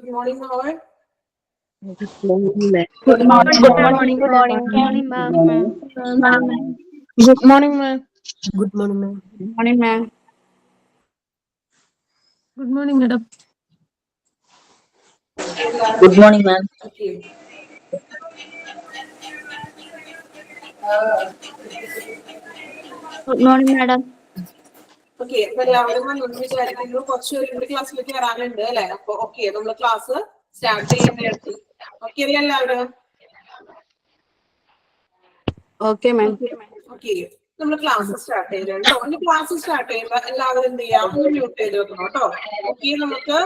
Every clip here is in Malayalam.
Good morning, all. Good morning, ma'am. Good morning, Good ma'am. morning, Good ma'am. morning, ma'am. Good morning, ma'am. Good morning, ma'am. Good morning, ma'am. Good morning, madam. Good morning, ma'am. Okay. Good morning, madam. Okay, അപ്പൊ എല്ലാവരും വന്നു വിചാരിക്കുന്നു. കുറച്ച് പേരും കൂടി ക്ലാസ്സിലേക്ക് വരാനുണ്ട് അല്ലെ? അപ്പൊ ഓക്കെ, നമ്മള് ക്ലാസ് സ്റ്റാർട്ട് ചെയ്യേണ്ടത്. ഓക്കെ അല്ലേ എല്ലാവരും? Okay, ma'am. ഓക്കെ, നമ്മൾ ക്ലാസ് സ്റ്റാർട്ട് ചെയ്തിട്ടുണ്ടോ? ഇനി ക്ലാസ് സ്റ്റാർട്ട് ചെയ്യുമ്പോ എല്ലാവരും എന്ത് ചെയ്യാം, ഒന്ന് മ്യൂട്ട് ചെയ്ത് വെക്കണം കേട്ടോ. ഓക്കെ, നമുക്ക്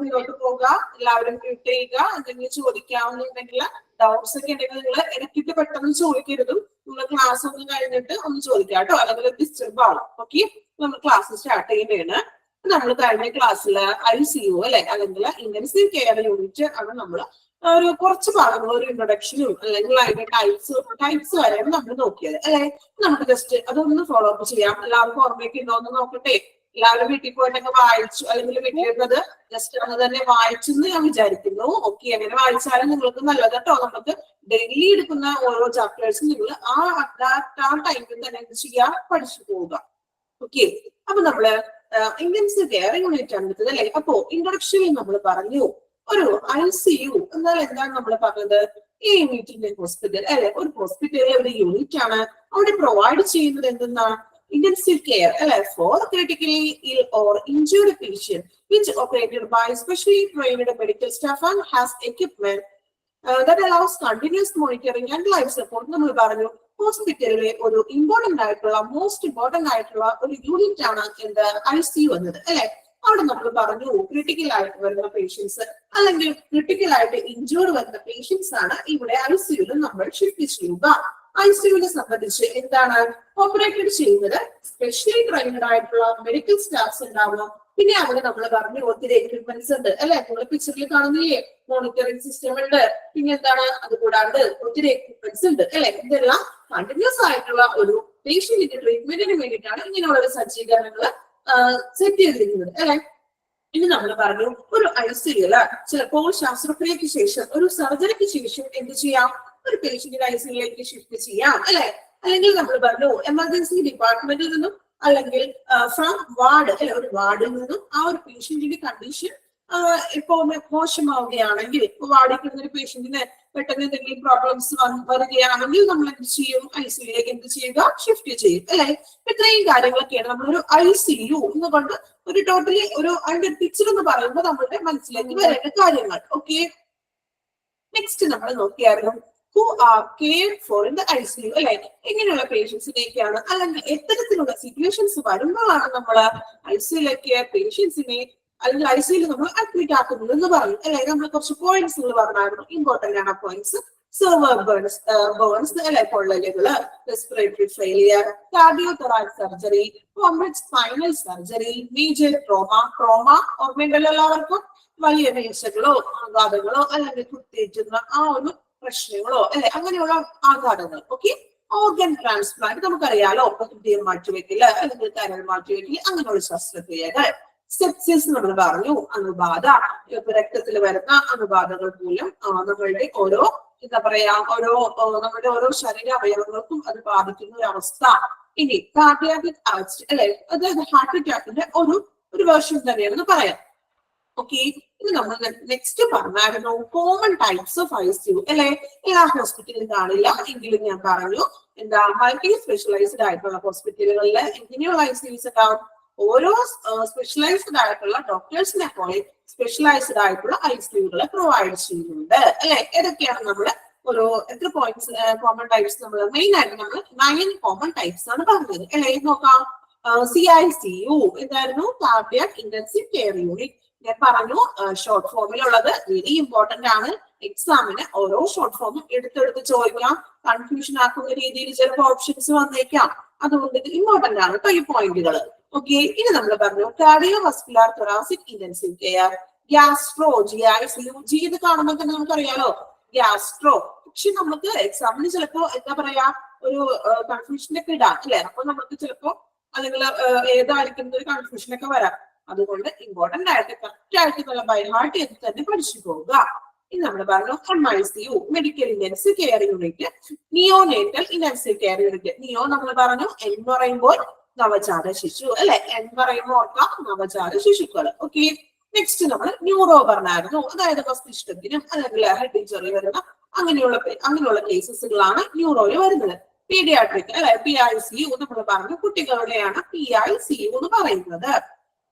മുന്നോട്ട് പോകാം. എല്ലാവരും മ്യൂട്ട് ചെയ്യുക. എന്തെങ്കിലും ചോദിക്കാവുന്നുണ്ടെങ്കിൽ ഡൗട്ട്സ് ഒക്കെ ഉണ്ടെങ്കിൽ നിങ്ങൾ ഇടയ്ക്കിട്ട് പെട്ടെന്ന് ചോദിക്കരുതും. നമ്മൾ ക്ലാസ് ഒന്ന് കഴിഞ്ഞിട്ട് ഒന്ന് ചോദിക്കാം കേട്ടോ, അല്ലെങ്കിൽ ഡിസ്റ്റർബ് ആവും. ഓക്കെ, നമ്മൾ ക്ലാസ് സ്റ്റാർട്ട് ചെയ്യുന്നതാണ്. നമ്മൾ കഴിഞ്ഞ ക്ലാസ്സിൽ ICU അല്ലെ, അല്ലെങ്കിൽ ഇന്റൻസീവ് കെയർ യൂണിറ്റ് ആണ് നമ്മൾ ഒരു കുറച്ച് ഭാഗങ്ങൾ, ഒരു ഇൻട്രൊഡക്ഷനും അല്ലെങ്കിൽ അതിന്റെ ടൈപ്സ് വരെയാണ് നമ്മൾ നോക്കിയത് അല്ലെ. നമുക്ക് ജസ്റ്റ് അതൊന്ന് ഫോളോ അപ്പ് ചെയ്യാം. എല്ലാവർക്കും ഓർമ്മയ്ക്ക് ഉണ്ടോ എന്ന് നോക്കട്ടെ. എല്ലാവരും വീട്ടിൽ പോയിട്ടൊക്കെ വായിച്ചു, അല്ലെങ്കിൽ വീട്ടിലിരുന്നത് ജസ്റ്റ് അന്ന് തന്നെ വായിച്ചെന്ന് ഞാൻ വിചാരിക്കുന്നു. ഓക്കെ, അങ്ങനെ വായിച്ചാലും നിങ്ങൾക്ക് നല്ലത് കേട്ടോ. നമുക്ക് ഡെയിലി എടുക്കുന്ന ഓരോ ചാപ്റ്റേഴ്സും നിങ്ങൾ ആ ടൈമിൽ തന്നെ എന്ത് ചെയ്യാം, പഠിച്ചു പോവുക. ഓക്കെ, അപ്പൊ നമ്മള് ഇന്റൻസീവ് കെയർ യൂണിറ്റ് ആണ് എടുത്തത് അല്ലെ. അപ്പോ ഇൻട്രൊഡക്ഷനിൽ നമ്മൾ പറഞ്ഞു ഒരു ICU എന്നാൽ എന്താണ് നമ്മൾ പറഞ്ഞത്? ഈ യൂണിറ്റിന്റെ ഹോസ്പിറ്റൽ അല്ലെ, ഒരു ഹോസ്പിറ്റലിലെ ഒരു യൂണിറ്റ് ആണ്. അവിടെ പ്രൊവൈഡ് ചെയ്യുന്നത് എന്തെന്നാണ്? intensive care for critically ill or injured patient, which operated by specially trained medical staff and has equipment that allows continuous monitoring and life support. നമ്മൾ പറഞ്ഞു ഹോസ്പിറ്റലിലെ ഒരു ഇമ്പോർട്ടന്റ് ആയിട്ടുള്ള, മോസ്റ്റ് ഇമ്പോർട്ടന്റ് ആയിട്ടുള്ള ഒരു യൂണിറ്റ് ആണ് എന്ത്? ICU എന്നത് അല്ലെ. അവിടെ നമ്മൾ പറഞ്ഞു ക്രിട്ടിക്കൽ ആയിട്ട് വരുന്ന പേഷ്യൻസ് അല്ലെങ്കിൽ ക്രിട്ടിക്കൽ ആയിട്ട് ഇഞ്ചേർഡ് വരുന്ന പേഷ്യൻസ് ആണ് ഇവിടെ ICUവിൽ നമ്മൾ ഷിഫ്റ്റ് ചെയ്യുക. ICUവിനെ സംബന്ധിച്ച് എന്താണ് ഓപ്പറേറ്റഡ് ചെയ്യുന്നത്? സ്പെഷ്യലി ട്രെയിൻഡ് ആയിട്ടുള്ള മെഡിക്കൽ സ്റ്റാഫ്സ് ഉണ്ടാവും. പിന്നെ അവിടെ നമ്മൾ പറഞ്ഞു ഒത്തിരി എക്യുപ്മെന്റ്സ് ഉണ്ട് അല്ലെ. നിങ്ങൾ പിക്ചറിൽ കാണുന്നില്ലേ, മോണിറ്ററിംഗ് സിസ്റ്റം ഉണ്ട്. പിന്നെ എന്താണ്, അത് കൂടാണ്ട് ഒത്തിരി എക്യുപ്മെന്റ്സ് ഉണ്ട് അല്ലെ. ഇതെല്ലാം കണ്ടിന്യൂസ് ആയിട്ടുള്ള ഒരു പേഷ്യന്റിന്റെ ട്രീറ്റ്മെന്റിന് വേണ്ടിയിട്ടാണ് ഇങ്ങനെയുള്ള ഒരു സജ്ജീകരണങ്ങൾ സെറ്റ് ചെയ്തിരിക്കുന്നത് അല്ലെ. ഇനി നമ്മൾ പറഞ്ഞു ഒരു ICUല് ചിലപ്പോൾ ശസ്ത്രക്രിയക്ക് ശേഷം, ഒരു സർജറിക്ക് ശേഷം എന്ത് ചെയ്യാം, ഒരു പേഷ്യന്റിന്റെ ICUലേക്ക് ഷിഫ്റ്റ് ചെയ്യാം അല്ലെ. അല്ലെങ്കിൽ നമ്മൾ പറഞ്ഞു എമർജൻസി ഡിപ്പാർട്ട്മെന്റിൽ നിന്നും അല്ലെങ്കിൽ ഫ്രം വാർഡ് അല്ലെ, ഒരു വാർഡിൽ നിന്നും ആ ഒരു പേഷ്യന്റിന്റെ കണ്ടീഷൻ ഇപ്പോ മോശമാവുകയാണെങ്കിൽ, ഇപ്പൊ വാർഡിൽ കിടന്ന ഒരു പേഷ്യന്റിന് പെട്ടെന്ന് എന്തെങ്കിലും പ്രോബ്ലംസ് വരികയാണെങ്കിൽ നമ്മൾ എന്ത് ചെയ്യും? ICUലേക്ക് എന്ത് ചെയ്യുക? ഷിഫ്റ്റ് ചെയ്യും അല്ലെ. ഇത്രയും കാര്യങ്ങളൊക്കെയാണ് നമ്മളൊരു ICU എന്ന് കൊണ്ട് ഒരു ടോട്ടലി ഒരു അതിന്റെ പിക്ചർ എന്ന് പറയുമ്പോൾ നമ്മളുടെ മനസ്സിലേക്ക് വരേണ്ട കാര്യങ്ങൾ. ഓക്കെ, നെക്സ്റ്റ് നമ്മൾ നോക്കിയായിരുന്നു who are cared for in the ICU അല്ലെ. എങ്ങനെയുള്ള പേഷ്യൻസിനെയൊക്കെയാണ്, അല്ലെങ്കിൽ എത്തരത്തിലുള്ള സിറ്റുവേഷൻസ് വരുമ്പോഴാണ് നമ്മൾ ICUലേക്ക് പേഷ്യൻസിനെ അല്ലെങ്കിൽ ICUയിൽ നമ്മൾ അഡ്മിറ്റ് ആക്കുന്നത് എന്ന് പറയും അല്ലെ. നമ്മൾ കുറച്ച് പോയിന്റ്സ് പറഞ്ഞായിരുന്നു, ഇമ്പോർട്ടന്റ് ആണ് പോയിന്റ്സ്. സെർവർ ബേൺസ് അല്ലെ, പൊള്ളലുകള്, respiratory failure, cardiothorax surgery, complex spinal surgery, major trauma ഓർമ്മയുണ്ടല്ലോ എല്ലാവർക്കും. വലിയ വീഴ്ചകളോ ആഘാതങ്ങളോ അല്ലെങ്കിൽ കുത്തേറ്റുന്ന ആ ഒരു പ്രശ്നങ്ങളോ അല്ലെ, അങ്ങനെയുള്ള ആഘാതങ്ങൾ. ഓക്കെ, ഓർഗൻ ട്രാൻസ്പ്ലാന്റ് നമുക്കറിയാലോ, ഹൃദയം മാറ്റിവെക്കില്ല അല്ലെങ്കിൽ കരൾ മാറ്റിവെക്കില്ല, അങ്ങനെയുള്ള ശസ്ത്രക്രിയകൾ. സെപ്സിസ് നമ്മൾ പറഞ്ഞു, അണുബാധ, രക്തത്തിൽ വരുന്ന അണുബാധകൾ മൂലം നമ്മളുടെ ഓരോ എന്താ പറയാ നമ്മുടെ ഓരോ ശരീര അവയവങ്ങൾക്കും അത് ബാധിക്കുന്ന ഒരു അവസ്ഥ. ഇനി കാർഡിയാക് അറസ്റ്റ് അല്ലെ, അതായത് ഹാർട്ട് അറ്റാക്കിന്റെ ഒരു വേർഷൻ തന്നെയാണെന്ന് പറയാം. ഓക്കെ, ഇനി നമ്മൾ നെക്സ്റ്റ് പറഞ്ഞായിരുന്നു കോമൺ ടൈപ്സ് ഓഫ് ICU അല്ലെ. എല്ലാ ഹോസ്പിറ്റലിലും കാണില്ല എങ്കിലും ഞാൻ പറഞ്ഞു എന്താ, മൾട്ടി സ്പെഷ്യലൈസ്ഡ് ആയിട്ടുള്ള ഹോസ്പിറ്റലുകളിൽ എങ്ങനെയുള്ള ICUs ഉണ്ടാവും? ഓരോ സ്പെഷ്യലൈസ്ഡ് ആയിട്ടുള്ള ഡോക്ടേഴ്സിനെ പോലെ സ്പെഷ്യലൈസ്ഡ് ആയിട്ടുള്ള ICUകളെ പ്രൊവൈഡ് ചെയ്യുന്നുണ്ട് അല്ലെ. ഏതൊക്കെയാണ് നമ്മൾ ഒരു എത്ര പോയിന്റ്സ് കോമൺ ടൈപ്സ് നമ്മൾ മെയിൻ ആയിട്ട് നമ്മൾ 9 കോമൺ ടൈപ്സ് ആണ് പറഞ്ഞത് അല്ലെ. നോക്കാം, CICU എന്തായിരുന്നു? Cardiac intensive care unit. ഞാൻ പറഞ്ഞു ഷോർട്ട് ഫോമിലുള്ളത് വെരി ഇമ്പോർട്ടന്റ് ആണ്. എക്സാമിന് ഓരോ ഷോർട്ട് ഫോമും എടുത്തെടുത്ത് ചോദിക്കാം. കൺഫ്യൂഷൻ ആക്കുന്ന രീതിയിൽ ചിലപ്പോൾ ഓപ്ഷൻസ് വന്നേക്കാം. അതുകൊണ്ട് ഇത് ഇമ്പോർട്ടന്റ് ആണ് കേട്ടോ ഈ പോയിന്റുകൾ. ഓക്കെ, ഇനി നമ്മൾ പറഞ്ഞു cardio vascular thoracic intensive care, gastro GICU. ഇത് കാണുമ്പോൾ തന്നെ നമുക്കറിയാലോ ഗ്യാസ്ട്രോ. പക്ഷെ നമുക്ക് എക്സാമിന് ചിലപ്പോ എന്താ പറയാ ഒരു കൺഫ്യൂഷനൊക്കെ ഇടാം അല്ലെ. അപ്പൊ നമുക്ക് ചിലപ്പോ അല്ലെങ്കിൽ ഏതായിരിക്കും ഒരു കൺഫ്യൂഷനൊക്കെ വരാം. അതുകൊണ്ട് ഇമ്പോർട്ടന്റ് ആയിട്ട് കറക്റ്റ് ആയിട്ട് നല്ല ബൈ ഹാർട്ട് ചെയ്ത് തന്നെ പഠിച്ചു പോവുക. ഇനി നമ്മൾ പറഞ്ഞു MICU medical intensive care unit, neonatal intensive care unit. Neo നമ്മൾ പറഞ്ഞു എന്ന് പറയുമ്പോൾ നവജാത ശിശു അല്ലെ, എന്ന് പറയുമ്പോൾ ഓർക്കാം നവജാത ശിശുക്കൾ. ഓക്കെ, നെക്സ്റ്റ് നമ്മൾ ന്യൂറോ പറഞ്ഞായിരുന്നു, അതായത് മസ്തിഷ്കത്തിനും അല്ലെങ്കിൽ ഹെഡ് ഇഞ്ചറി വരുന്ന അങ്ങനെയുള്ള കേസസുകളാണ് ന്യൂറോയിൽ വരുന്നത്. പീഡിയാട്രിക് അല്ലെ, PICU നമ്മൾ പറഞ്ഞു കുട്ടികളുടെയാണ് PICU എന്ന് പറയുന്നത്.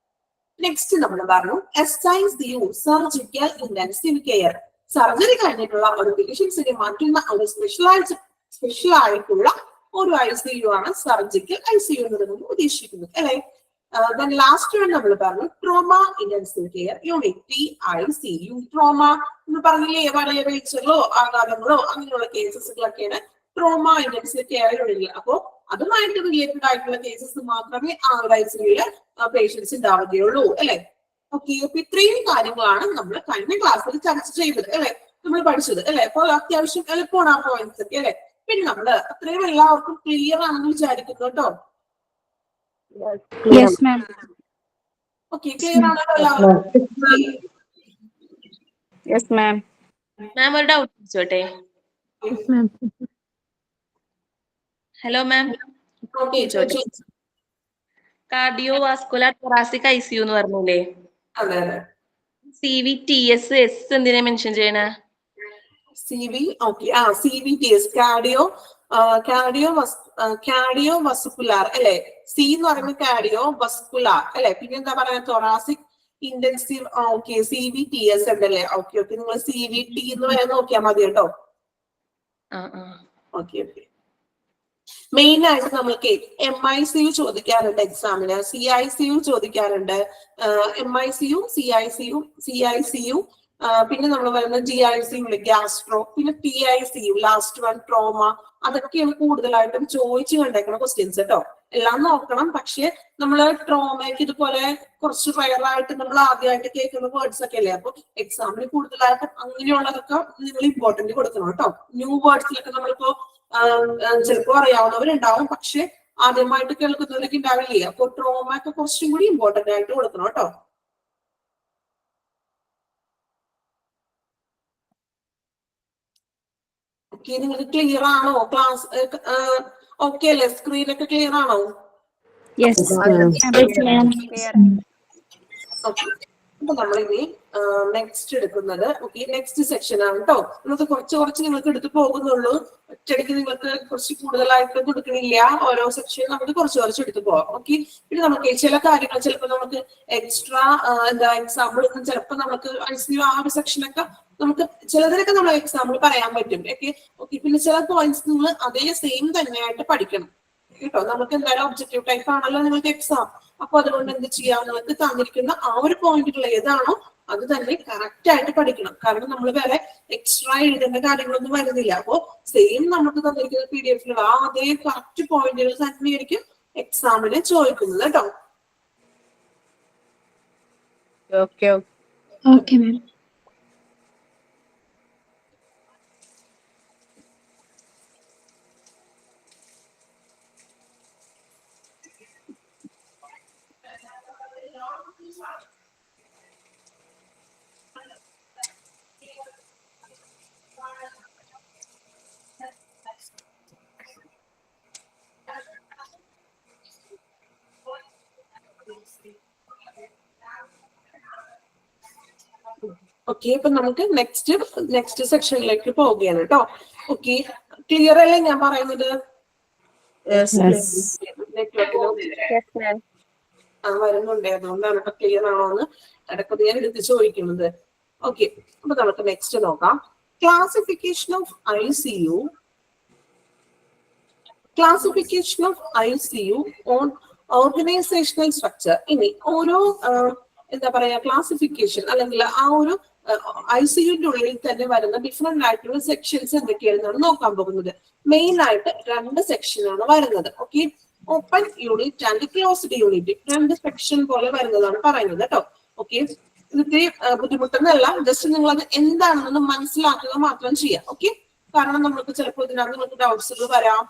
നെക്സ്റ്റ് നമ്മൾ പറഞ്ഞു SICU surgical intensive care, surgery കഴിഞ്ഞിട്ടുള്ള ഒരു പേഷ്യൻസിനെ മാറ്റുന്ന ഒരു സ്പെഷ്യൽ ആയിട്ടുള്ള ഒരു ICU ആണ് സർജിക്കൽ ICU എന്നതുകൊണ്ട് ഉദ്ദേശിക്കുന്നത് അല്ലെ. ലാസ്റ്റ് വൺ നമ്മൾ പറഞ്ഞു trauma intensive care unit TICU. Trauma നമ്മൾ പറഞ്ഞില്ലേ, വലിയ വീഴ്ചകളോ ആഘാതങ്ങളോ അങ്ങനെയുള്ള കേസസുകളൊക്കെയാണ് ട്രോമ ഇന്റൻസീവ് കെയർ യൂണിറ്റിൽ. അപ്പോ അതുമായിട്ട് റിലേറ്റഡ് ആയിട്ടുള്ള കേസസ് മാത്രമേ ആ ഒരു ICUയില് പേഷ്യൻസ് ഉണ്ടാവുകയുള്ളൂ അല്ലെ. ഓക്കെ, അപ്പൊ ഇത്രയും കാര്യങ്ങളാണ് നമ്മൾ കഴിഞ്ഞ ക്ലാസ്സിൽ ചർച്ച ചെയ്തത് അല്ലെ, നമ്മൾ പഠിച്ചത് അല്ലെ. അപ്പോൾ അത്യാവശ്യം എളുപ്പമാണ് ആ പോയിന്റ്സ് ഒക്കെ അല്ലെ. പിന്നെ നമ്മള് അത്രയും എല്ലാവർക്കും ക്ലിയർ ആണെന്ന് വിചാരിക്കുന്നു കേട്ടോ. Yes, ma'am. ഓക്കെ, ക്ലിയർ ആണല്ലോ എല്ലാവർക്കും? Yes, ma'am. മാം ഒരു ഡൗട്ട് ചോദിച്ചോട്ടെ? ഹലോ മാം, ഓക്കെ, ചോദിച്ചു. കാർഡിയോ വാസ്കുലർ തൊറാസിക് ICU എന്ന് പറഞ്ഞില്ലേ, അതെ അതെ. CVTS എന്തിനാ മെൻഷൻ ചെയ്യണേ? CV, okay, CVTS cardio vascular അല്ലെ. സി എന്ന് പറയുന്നത് കാർഡിയോ വസ്കുലാർ അല്ലെ. പിന്നെ എന്താ പറയുക, തൊറാസിക് ഇന്റൻസീവ്. ഓക്കെ, CVTS ഉണ്ടല്ലേ. ഓക്കെ ഓക്കെ, നിങ്ങൾ CVT എന്ന് വരെ നോക്കിയാൽ മതി കേട്ടോ. Okay okay. മെയിൻ ആയിട്ട് നമ്മൾക്ക് MICU ചോദിക്കാറുണ്ട് എക്സാമിന്, CICU ചോദിക്കാറുണ്ട്, MICU, CICU, പിന്നെ നമ്മൾ പറയുന്നത് GICU, ഗ്യാസ്ട്രോ, പിന്നെ PICU, ലാസ്റ്റ് വൺ ട്രോമ. അതൊക്കെയാണ് കൂടുതലായിട്ടും ചോദിച്ചു കണ്ടേക്കുന്ന ക്വസ്റ്റ്യൻസ് കേട്ടോ. എല്ലാം നോക്കണം, പക്ഷെ നമ്മള് ട്രോമയ്ക്ക് ഇതുപോലെ കുറച്ച് റയറായിട്ട് നമ്മൾ ആദ്യമായിട്ട് കേൾക്കുന്ന വേർഡ്സ് ഒക്കെ അല്ലേ. അപ്പൊ എക്സാമിന് കൂടുതലായിട്ടും അങ്ങനെയുള്ളതൊക്കെ നിങ്ങൾ ഇമ്പോർട്ടന്റ് കൊടുക്കണം കേട്ടോ. ന്യൂ വേർഡ്സിലൊക്കെ നമ്മളിപ്പോ ചിലപ്പോ അറിയാവുന്നവരുണ്ടാവും, പക്ഷെ ആദ്യമായിട്ട് കേൾക്കുന്നവരൊക്കെ ഉണ്ടാവില്ലേ. അപ്പൊ ട്രോമ ഒക്കെ കുറച്ചും കൂടി ഇമ്പോർട്ടന്റ് ആയിട്ട് കൊടുക്കണം കേട്ടോ. ഓക്കെ, നിങ്ങൾക്ക് ക്ലിയർ ആണോ? ക്ലാസ് ഓക്കെ അല്ലേ? സ്ക്രീനൊക്കെ ക്ലിയർ ആണോ? Yes, ma'am. ഓക്കെ, അപ്പൊ നമ്മളിനി നെക്സ്റ്റ് എടുക്കുന്നത് നെക്സ്റ്റ് സെക്ഷൻ ആണ് കേട്ടോ. നമുക്ക് കുറച്ച് നിങ്ങൾക്ക് എടുത്ത് പോകുന്നുള്ളൂ, ഒറ്റയടിക്ക് നിങ്ങൾക്ക് കുറച്ച് കൂടുതലായിട്ട് കൊടുക്കണില്ല. ഓരോ സെക്ഷൻ നമുക്ക് കുറച്ച് എടുത്ത് പോകാം. ഓക്കെ, പിന്നെ നമുക്ക് ചില കാര്യങ്ങൾ ചിലപ്പോൾ നമുക്ക് എക്സ്ട്രാ എക്സാമ്പിൾ ഒന്നും ചിലപ്പോൾ നമുക്ക് ICU ആ ഒരു സെക്ഷനൊക്കെ നമുക്ക് ചിലതിനൊക്കെ നമ്മൾ എക്സാമ്പിൾ പറയാൻ പറ്റും. ഓക്കെ, പിന്നെ ചില പോയിന്റ്സ് നിങ്ങൾ അതേ സെയിം തന്നെയായിട്ട് പഠിക്കണം കേട്ടോ. നമുക്ക് എന്തായാലും ഒബ്ജക്റ്റീവ് ടൈപ്പ് ആണല്ലോ നിങ്ങൾക്ക് എക്സാം. അപ്പൊ അതുകൊണ്ട് എന്ത് ചെയ്യാം, നിങ്ങൾക്ക് തന്നിരിക്കുന്ന ആ ഒരു പോയിന്റുകൾ ഏതാണോ അത് തന്നെ കറക്റ്റ് ആയിട്ട് പഠിക്കണം. കാരണം നമ്മൾ വേറെ എക്സ്ട്രാ എഴുതേണ്ട കാര്യങ്ങളൊന്നും വരുന്നില്ല. അപ്പോ സെയിം നമുക്ക് തന്നിരിക്കുന്ന PDF ആ അതേ കറക്റ്റ് പോയിന്റുകൾ തന്നെയായിരിക്കും എക്സാമിന് ചോദിക്കുന്നത് കേട്ടോ. Okay, ma'am. ഓക്കെ, ഇപ്പൊ നമുക്ക് നെക്സ്റ്റ് സെക്ഷനിലേക്ക് പോവുകയാണ് കേട്ടോ. ഓക്കെ, ക്ലിയർ അല്ലേ ഞാൻ പറയുന്നത്? വരുന്നുണ്ട്, അതുകൊണ്ടാണ് ഇപ്പൊ ക്ലിയർ ആണോ എന്ന് ഇടയ്ക്ക് ഞാൻ എടുത്ത് ചോദിക്കുന്നത്. ഓക്കെ, അപ്പൊ നമുക്ക് നെക്സ്റ്റ് നോക്കാം. Classification of ICU on organisational structure. ഇനി ഓരോ എന്താ പറയാ ക്ലാസിഫിക്കേഷൻ അല്ലെങ്കിൽ ആ ഒരു ICUന്റെ ഉള്ളിൽ തന്നെ വരുന്ന ഡിഫറെന്റ് ആയിട്ടുള്ള സെക്ഷൻസ് എന്തൊക്കെയാണെന്നാണ് നോക്കാൻ പോകുന്നത്. മെയിൻ ആയിട്ട് 2 സെക്ഷനാണ് വരുന്നത്. Okay, open unit and closed unit, 2 section പോലെ വരുന്നതാണ് പറയുന്നത് കേട്ടോ. ഓക്കെ, ഇതിന്റെ ബുദ്ധിമുട്ടൊന്നല്ല, ജസ്റ്റ് നിങ്ങൾ അത് എന്താണെന്ന് മനസ്സിലാക്കുക മാത്രം ചെയ്യാം. ഓക്കെ, കാരണം നമ്മൾക്ക് ചിലപ്പോൾ ഇതിനകത്ത് നിങ്ങൾക്ക് ഡൗട്ട്സുകൾ വരാം.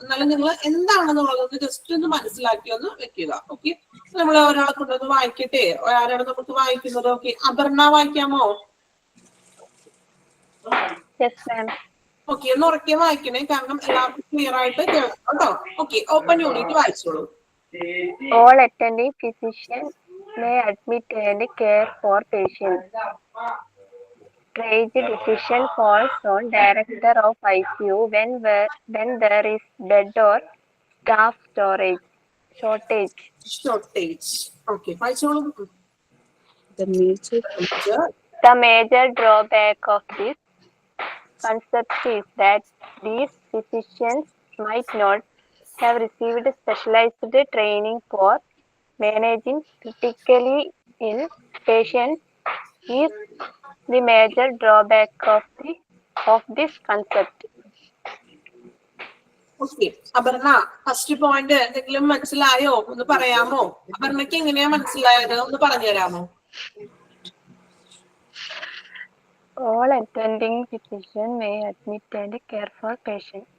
എന്നാലും നിങ്ങൾ എന്താണെന്നുള്ളതൊന്ന് ജസ്റ്റ് ഒന്ന് മനസ്സിലാക്കി ഒന്ന് വെക്കുക. ഓക്കെ, നമ്മൾ ഒരാളെ കൊണ്ടൊന്ന് വായിക്കട്ടെ. ആരാണ് നമുക്ക് വായിക്കുന്നത്? ഓക്കെ, അപർണ വായിക്കാമോ? ഓക്കെ, ഒന്ന് ഉറക്കെ വായിക്കണേ, കാരണം എല്ലാവർക്കും ക്ലിയർ ആയിട്ട് കേൾക്കാം കേട്ടോ. ഓക്കെ, ഓപ്പൺ യൂണിറ്റ് വായിച്ചോളൂ. All attending physicians may admit and care for patients. Triage decision falls on director of ICU when there is bed or staff shortage. Okay, വായിച്ചോളൂ. The major drawback of this concept is that these physicians might not have received specialized training for managing critically ill patients is the major drawback of this concept. Okay, Aparna first point എന്തെങ്കിലും മനസ്സിലായോ? ഒന്ന് പറയാമോ? അപർണയ്ക്ക് എങ്ങനെയാ മനസ്സിലായത്? ഒന്ന് പറഞ്ഞു തരാമോ? All attending physicians may admit and care for patients.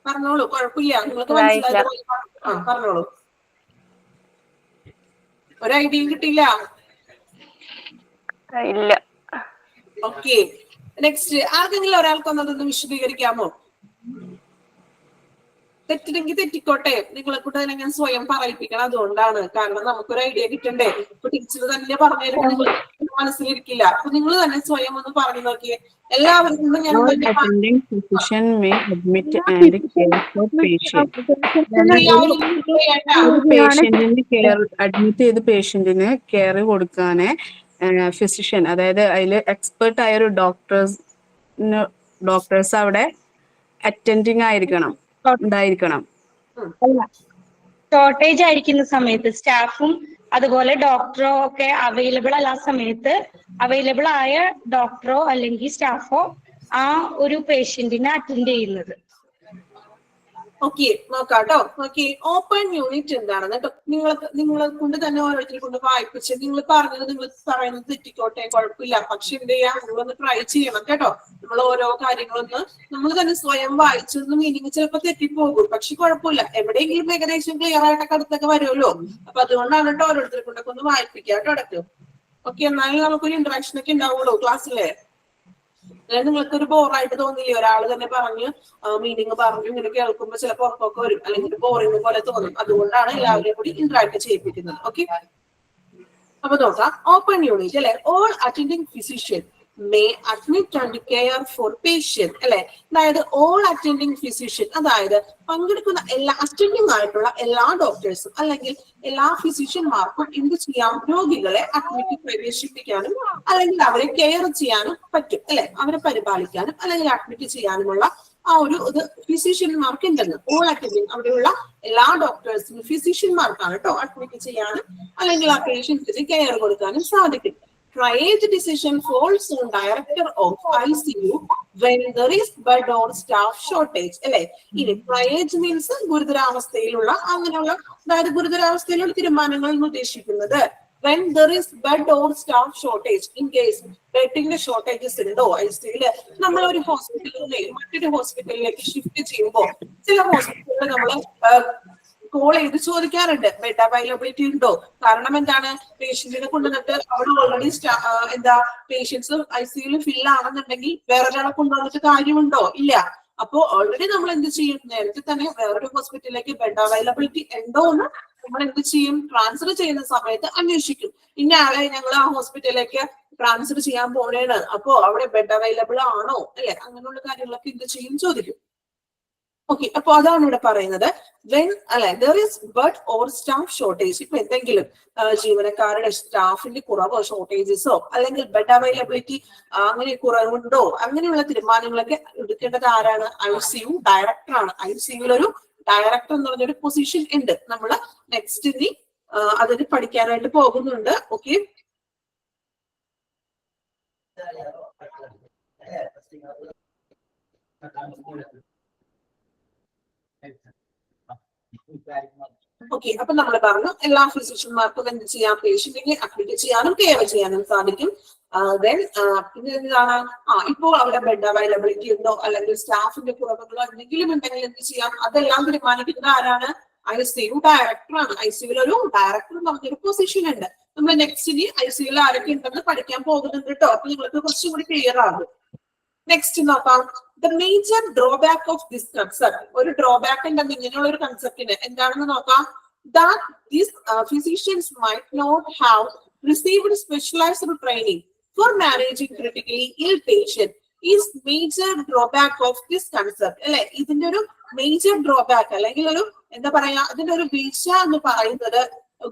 പറഞ്ഞോളൂ, കുഴപ്പമില്ല. നിങ്ങൾക്ക് മനസ്സിലായത് പറഞ്ഞോളൂ. ഒരു ഐഡിയയും കിട്ടിയില്ല? ഇല്ല. ഓക്കെ, നെക്സ്റ്റ് ആർക്കെങ്കിലും ഒരാൾക്കൊന്നതൊന്ന് വിശദീകരിക്കാമോ? തെറ്റില്ലെങ്കിൽ തെറ്റിക്കോട്ടെ, നിങ്ങളെ കൂടെ തന്നെ ഞാൻ സ്വയം പറയിപ്പിക്കണം. അതുകൊണ്ടാണ്, കാരണം നമുക്കൊരു ഐഡിയ കിട്ടണ്ടേ. ഇപ്പൊ ടീച്ചർ തന്നെ പറഞ്ഞു തരുമ്പോൾ നിങ്ങൾ മനസ്സിലിരിക്കില്ല. അപ്പൊ നിങ്ങൾ തന്നെ സ്വയം ഒന്ന് പറഞ്ഞു നോക്കിയേ. എല്ലാവരും ഞാൻ physician may admit and care for patient. പേഷ്യന്റിന് കെയർ അഡ്മിറ്റ് ചെയ്ത് പേഷ്യന്റിന് കെയർ കൊടുക്കാന് ഫിസിഷ്യൻ, അതായത് അതിൽ എക്സ്പെർട്ട് ആയ ഒരു ഡോക്ടേഴ്സ് അവിടെ അറ്റൻഡിങ് ആയിരിക്കണം, ഉണ്ടായിരിക്കണം. ഷോർട്ടേജ് ആയിരിക്കുന്ന സമയത്ത് സ്റ്റാഫും അതുപോലെ ഡോക്ടറോ ഒക്കെ അവൈലബിൾ അല്ല സമയത്ത് അവൈലബിൾ ആയ ഡോക്ടറോ അല്ലെങ്കിൽ സ്റ്റാഫോ ആ ഒരു പേഷ്യന്റിനെ അറ്റൻഡ് ചെയ്യുന്നത്. ഓക്കെ, നോക്കാട്ടോ. ഓക്കെ, ഓപ്പൺ യൂണിറ്റ് എന്താണെന്ന് കേട്ടോ നിങ്ങളെ കൊണ്ട് തന്നെ ഓരോരുത്തരെ കൊണ്ട് വായിപ്പിച്ച് നിങ്ങൾ പറഞ്ഞത് നിങ്ങൾ പറയുന്നത് തെറ്റിക്കോട്ടെ, കുഴപ്പമില്ല. പക്ഷെ എന്ത് ചെയ്യാം, നിങ്ങളൊന്ന് ട്രൈ ചെയ്യണം കേട്ടോ. നമ്മൾ ഓരോ കാര്യങ്ങളൊന്ന് നമ്മൾ തന്നെ സ്വയം വായിച്ചൊന്ന് മീനിങ് ചിലപ്പോൾ തെറ്റിപ്പോകും, പക്ഷെ കുഴപ്പമില്ല. എവിടെയെങ്കിലും ഏകദേശം ക്ലിയർ ആയിട്ടൊക്കെ അടുത്തൊക്കെ വരുമല്ലോ. അപ്പൊ അതുകൊണ്ടാണ് കേട്ടോ ഓരോരുത്തരെ കൊണ്ടൊക്കെ ഒന്ന് വായിപ്പിക്കുക കേട്ടോ ഇടയ്ക്ക്. ഓക്കെ, എന്നാലും നമുക്കൊരു ഇന്ററാക്ഷൻ ഒക്കെ ഉണ്ടാവുള്ളൂ ക്ലാസ്സിലെ. നിങ്ങൾക്ക് ഒരു ബോറായിട്ട് തോന്നില്ലേ? ഒരാൾ തന്നെ പറഞ്ഞ് മീനിങ് പറഞ്ഞു ഇങ്ങനെ കേൾക്കുമ്പോ ചിലപ്പോൾ ഉറപ്പൊക്കെ വരും, അല്ലെങ്കിൽ ബോറിംഗ് പോലെ തോന്നും. അതുകൊണ്ടാണ് എല്ലാവരെയും കൂടി ഇന്ററാക്ട് ചെയ്യിപ്പിക്കുന്നത്. ഓക്കെ, അപ്പൊ നോക്കാം. ഓപ്പൺ യൂണിറ്റ് അല്ലെ. All attending physician may admit and care for patient അല്ലെ. അതായത് ഓൾ അറ്റൻഡിങ് ഫിസിഷ്യൻ, അതായത് പങ്കെടുക്കുന്ന എല്ലാ അറ്റൻഡിങ് ആയിട്ടുള്ള എല്ലാ ഡോക്ടേഴ്സും അല്ലെങ്കിൽ എല്ലാ ഫിസിഷ്യന്മാർക്കും എന്ത് ചെയ്യാം? രോഗികളെ അഡ്മിറ്റ് പ്രവേശിപ്പിക്കാനും അല്ലെങ്കിൽ അവരെ കെയർ ചെയ്യാനും പറ്റും അല്ലെ. അവരെ പരിപാലിക്കാനും അല്ലെങ്കിൽ അഡ്മിറ്റ് ചെയ്യാനുമുള്ള ആ ഒരു ഇത് ഫിസിഷ്യന്മാർക്ക് ഉണ്ടെന്ന്. ഓൾ അറ്റൻഡിങ് അവിടെയുള്ള എല്ലാ ഡോക്ടേഴ്സിനും ഫിസിഷ്യന്മാർക്കാണ് കേട്ടോ അഡ്മിറ്റ് ചെയ്യാനും അല്ലെങ്കിൽ ആ പേഷ്യൻസിന് കെയർ കൊടുക്കാനും സാധിക്കും. Triage decision falls on director of ICU when there is bed or staff shortage. അല്ലെ, ഇനി triage മീൻസ് ഗുരുതരാവസ്ഥയിലുള്ള അങ്ങനെയുള്ള, അതായത് ഗുരുതരാവസ്ഥയിലുള്ള തീരുമാനങ്ങൾ എന്ന് ഉദ്ദേശിക്കുന്നത് when there is bed or staff shortage. In case ബെഡിന്റെ ഷോർട്ടേജസ് ഉണ്ടോ ഐസിയുല്, നമ്മൾ ഒരു ഹോസ്പിറ്റലിൽ നിന്ന് മറ്റൊരു ഹോസ്പിറ്റലിലേക്ക് ഷിഫ്റ്റ് ചെയ്യുമ്പോൾ ചില ഹോസ്പിറ്റലിൽ നമ്മൾ കോൾ ചെയ്ത് ചോദിക്കാറുണ്ട് ബെഡ് അവൈലബിലിറ്റി ഉണ്ടോ. കാരണം എന്താണ്? പേഷ്യന്റിനെ കൊണ്ടുവന്നിട്ട് അവിടെ ഓൾറെഡി പേഷ്യൻസ് ഐസിയുല് ഫിൽ ആണെന്നുണ്ടെങ്കിൽ വേറൊരാളെ കൊണ്ടുവന്നിട്ട് കാര്യമുണ്ടോ? ഇല്ല. അപ്പോ ഓൾറെഡി നമ്മൾ എന്ത് ചെയ്യും? നേരത്തെ തന്നെ വേറൊരു ഹോസ്പിറ്റലിലേക്ക് ബെഡ് അവൈലബിലിറ്റി ഉണ്ടോ എന്ന് നമ്മൾ എന്ത് ചെയ്യും? ട്രാൻസ്ഫർ ചെയ്യുന്ന സമയത്ത് അന്വേഷിക്കും. ഇന്ന ആളെ ഞങ്ങൾ ആ ഹോസ്പിറ്റലിലേക്ക് ട്രാൻസ്ഫർ ചെയ്യാൻ പോണേണ്, അപ്പോ അവിടെ ബെഡ് അവൈലബിൾ ആണോ അല്ലെ, അങ്ങനെയുള്ള കാര്യങ്ങളൊക്കെ എന്ത് ചെയ്യും? ചോദിക്കും. ഓക്കെ, അപ്പൊ അതാണ് ഇവിടെ പറയുന്നത്. വെൻ അല്ലെ there is bed or staff shortage. ഇപ്പൊ എന്തെങ്കിലും ജീവനക്കാരുടെ സ്റ്റാഫിന്റെ കുറവോ ഷോർട്ടേജസോ അല്ലെങ്കിൽ ബെഡ് അവൈലബിലിറ്റി അങ്ങനെ കുറവുണ്ടോ, അങ്ങനെയുള്ള തീരുമാനങ്ങളൊക്കെ എടുക്കേണ്ടത് ആരാണ്? ICU ഡയറക്ടറാണ്. ICUവിൽ ഒരു ഡയറക്ടർ എന്ന് പറഞ്ഞൊരു പൊസിഷൻ ഉണ്ട്. നമ്മൾ നെക്സ്റ്റ് ഇനി അതിന് പഠിക്കാനായിട്ട് പോകുന്നുണ്ട്. ഓക്കെ, ഓക്കെ, അപ്പൊ നമ്മൾ പറഞ്ഞു എല്ലാ ഫിസിഷ്യന്മാർക്കും എന്ത് ചെയ്യാം? പേഷ്യന്റിനെ അഡ്മിറ്റ് ചെയ്യാനും കെയർ ചെയ്യാനും സാധിക്കും. ദെൻ പിന്നെ എന്താണ് ഇപ്പോൾ അവിടെ ബെഡ് അവൈലബിലിറ്റി ഉണ്ടോ അല്ലെങ്കിൽ സ്റ്റാഫിന്റെ കുറവുകളോ എന്തെങ്കിലും ഉണ്ടെങ്കിൽ എന്ത് ചെയ്യാം, അതെല്ലാം തീരുമാനിക്കുന്നത് ആരാണ്? ICU ഡയറക്ടറാണ്. ICUവിൽ ഒരു ഡയറക്ടർ എന്ന് പറഞ്ഞൊരു പൊസിഷൻ ഉണ്ട്. നമ്മൾ നെക്സ്റ്റ് ICUവിൽ ആരൊക്കെ ഉണ്ടെന്ന് പഠിക്കാൻ പോകുന്നുണ്ട് കേട്ടോ. അപ്പൊ നിങ്ങൾക്ക് കുറച്ചും കൂടി ക്ലിയർ ആകും. നെക്സ്റ്റ് നോക്കാം, the major drawback of this concept. ഒരു ഡ്രോബാക്ക് ഉണ്ടെന്ന് ഇങ്ങനെയുള്ള ഒരു കൺസെപ്റ്റിന് എന്താണെന്ന് നോക്കാം. That these physicians might not have received specialized training for managing critically ill patient is major drawback of this concept. അല്ലെ, ഇതിന്റെ ഒരു മേജർ ഡ്രോബാക്ക് അല്ലെങ്കിൽ ഒരു എന്താ പറയാ, അതിന്റെ ഒരു വീഴ്ച എന്ന് പറയുന്നത്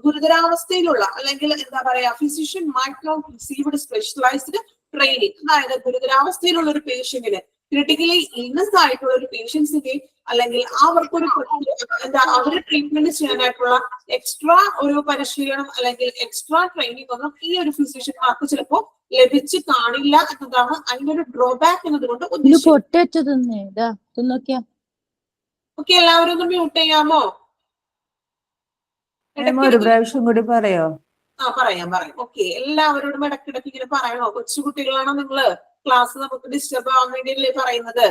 ഗുരുതരാവസ്ഥയിലുള്ള അല്ലെങ്കിൽ എന്താ പറയാ physician might not received specialized training. അതായത് ഗുരുതരാവസ്ഥയിലുള്ള ഒരു പേഷ്യന്റിന്, ക്രിട്ടിക്കലി ഇൽനെസ് ആയിട്ടുള്ള ഒരു പേഷ്യൻസിനെ അല്ലെങ്കിൽ അവർക്കൊരു എന്താ അവര് ട്രീറ്റ്മെന്റ് ചെയ്യാനായിട്ടുള്ള എക്സ്ട്രാ ഒരു പരിശീലനം അല്ലെങ്കിൽ എക്സ്ട്രാ ട്രെയിനിങ് ഒന്നും ഈ ഒരു ഫിസിഷ്യന്മാർക്ക് ചിലപ്പോ ലഭിച്ച് കാണില്ല എന്നതാണ് അതിന്റെ ഒരു ഡ്രോബാക്ക് എന്നതുകൊണ്ട് ഉദ്ദേശിക്കുന്നത്. ഓക്കെ, എല്ലാവരും ഒന്ന് മ്യൂട്ട് ചെയ്യാമോ? ഒരു പ്രാവശ്യം കൂടി പറയോ? പറയാം. ഓക്കെ, എല്ലാവരോടും ഇടയ്ക്കിടയ്ക്ക് ഇങ്ങനെ പറയണോ? കൊച്ചുകുട്ടികളാണോ നിങ്ങള്? ക്ലാസ് നമുക്ക് ഡിസ്റ്റർബ് ആവാൻ വേണ്ടിയല്ലേ പറയുന്നത്?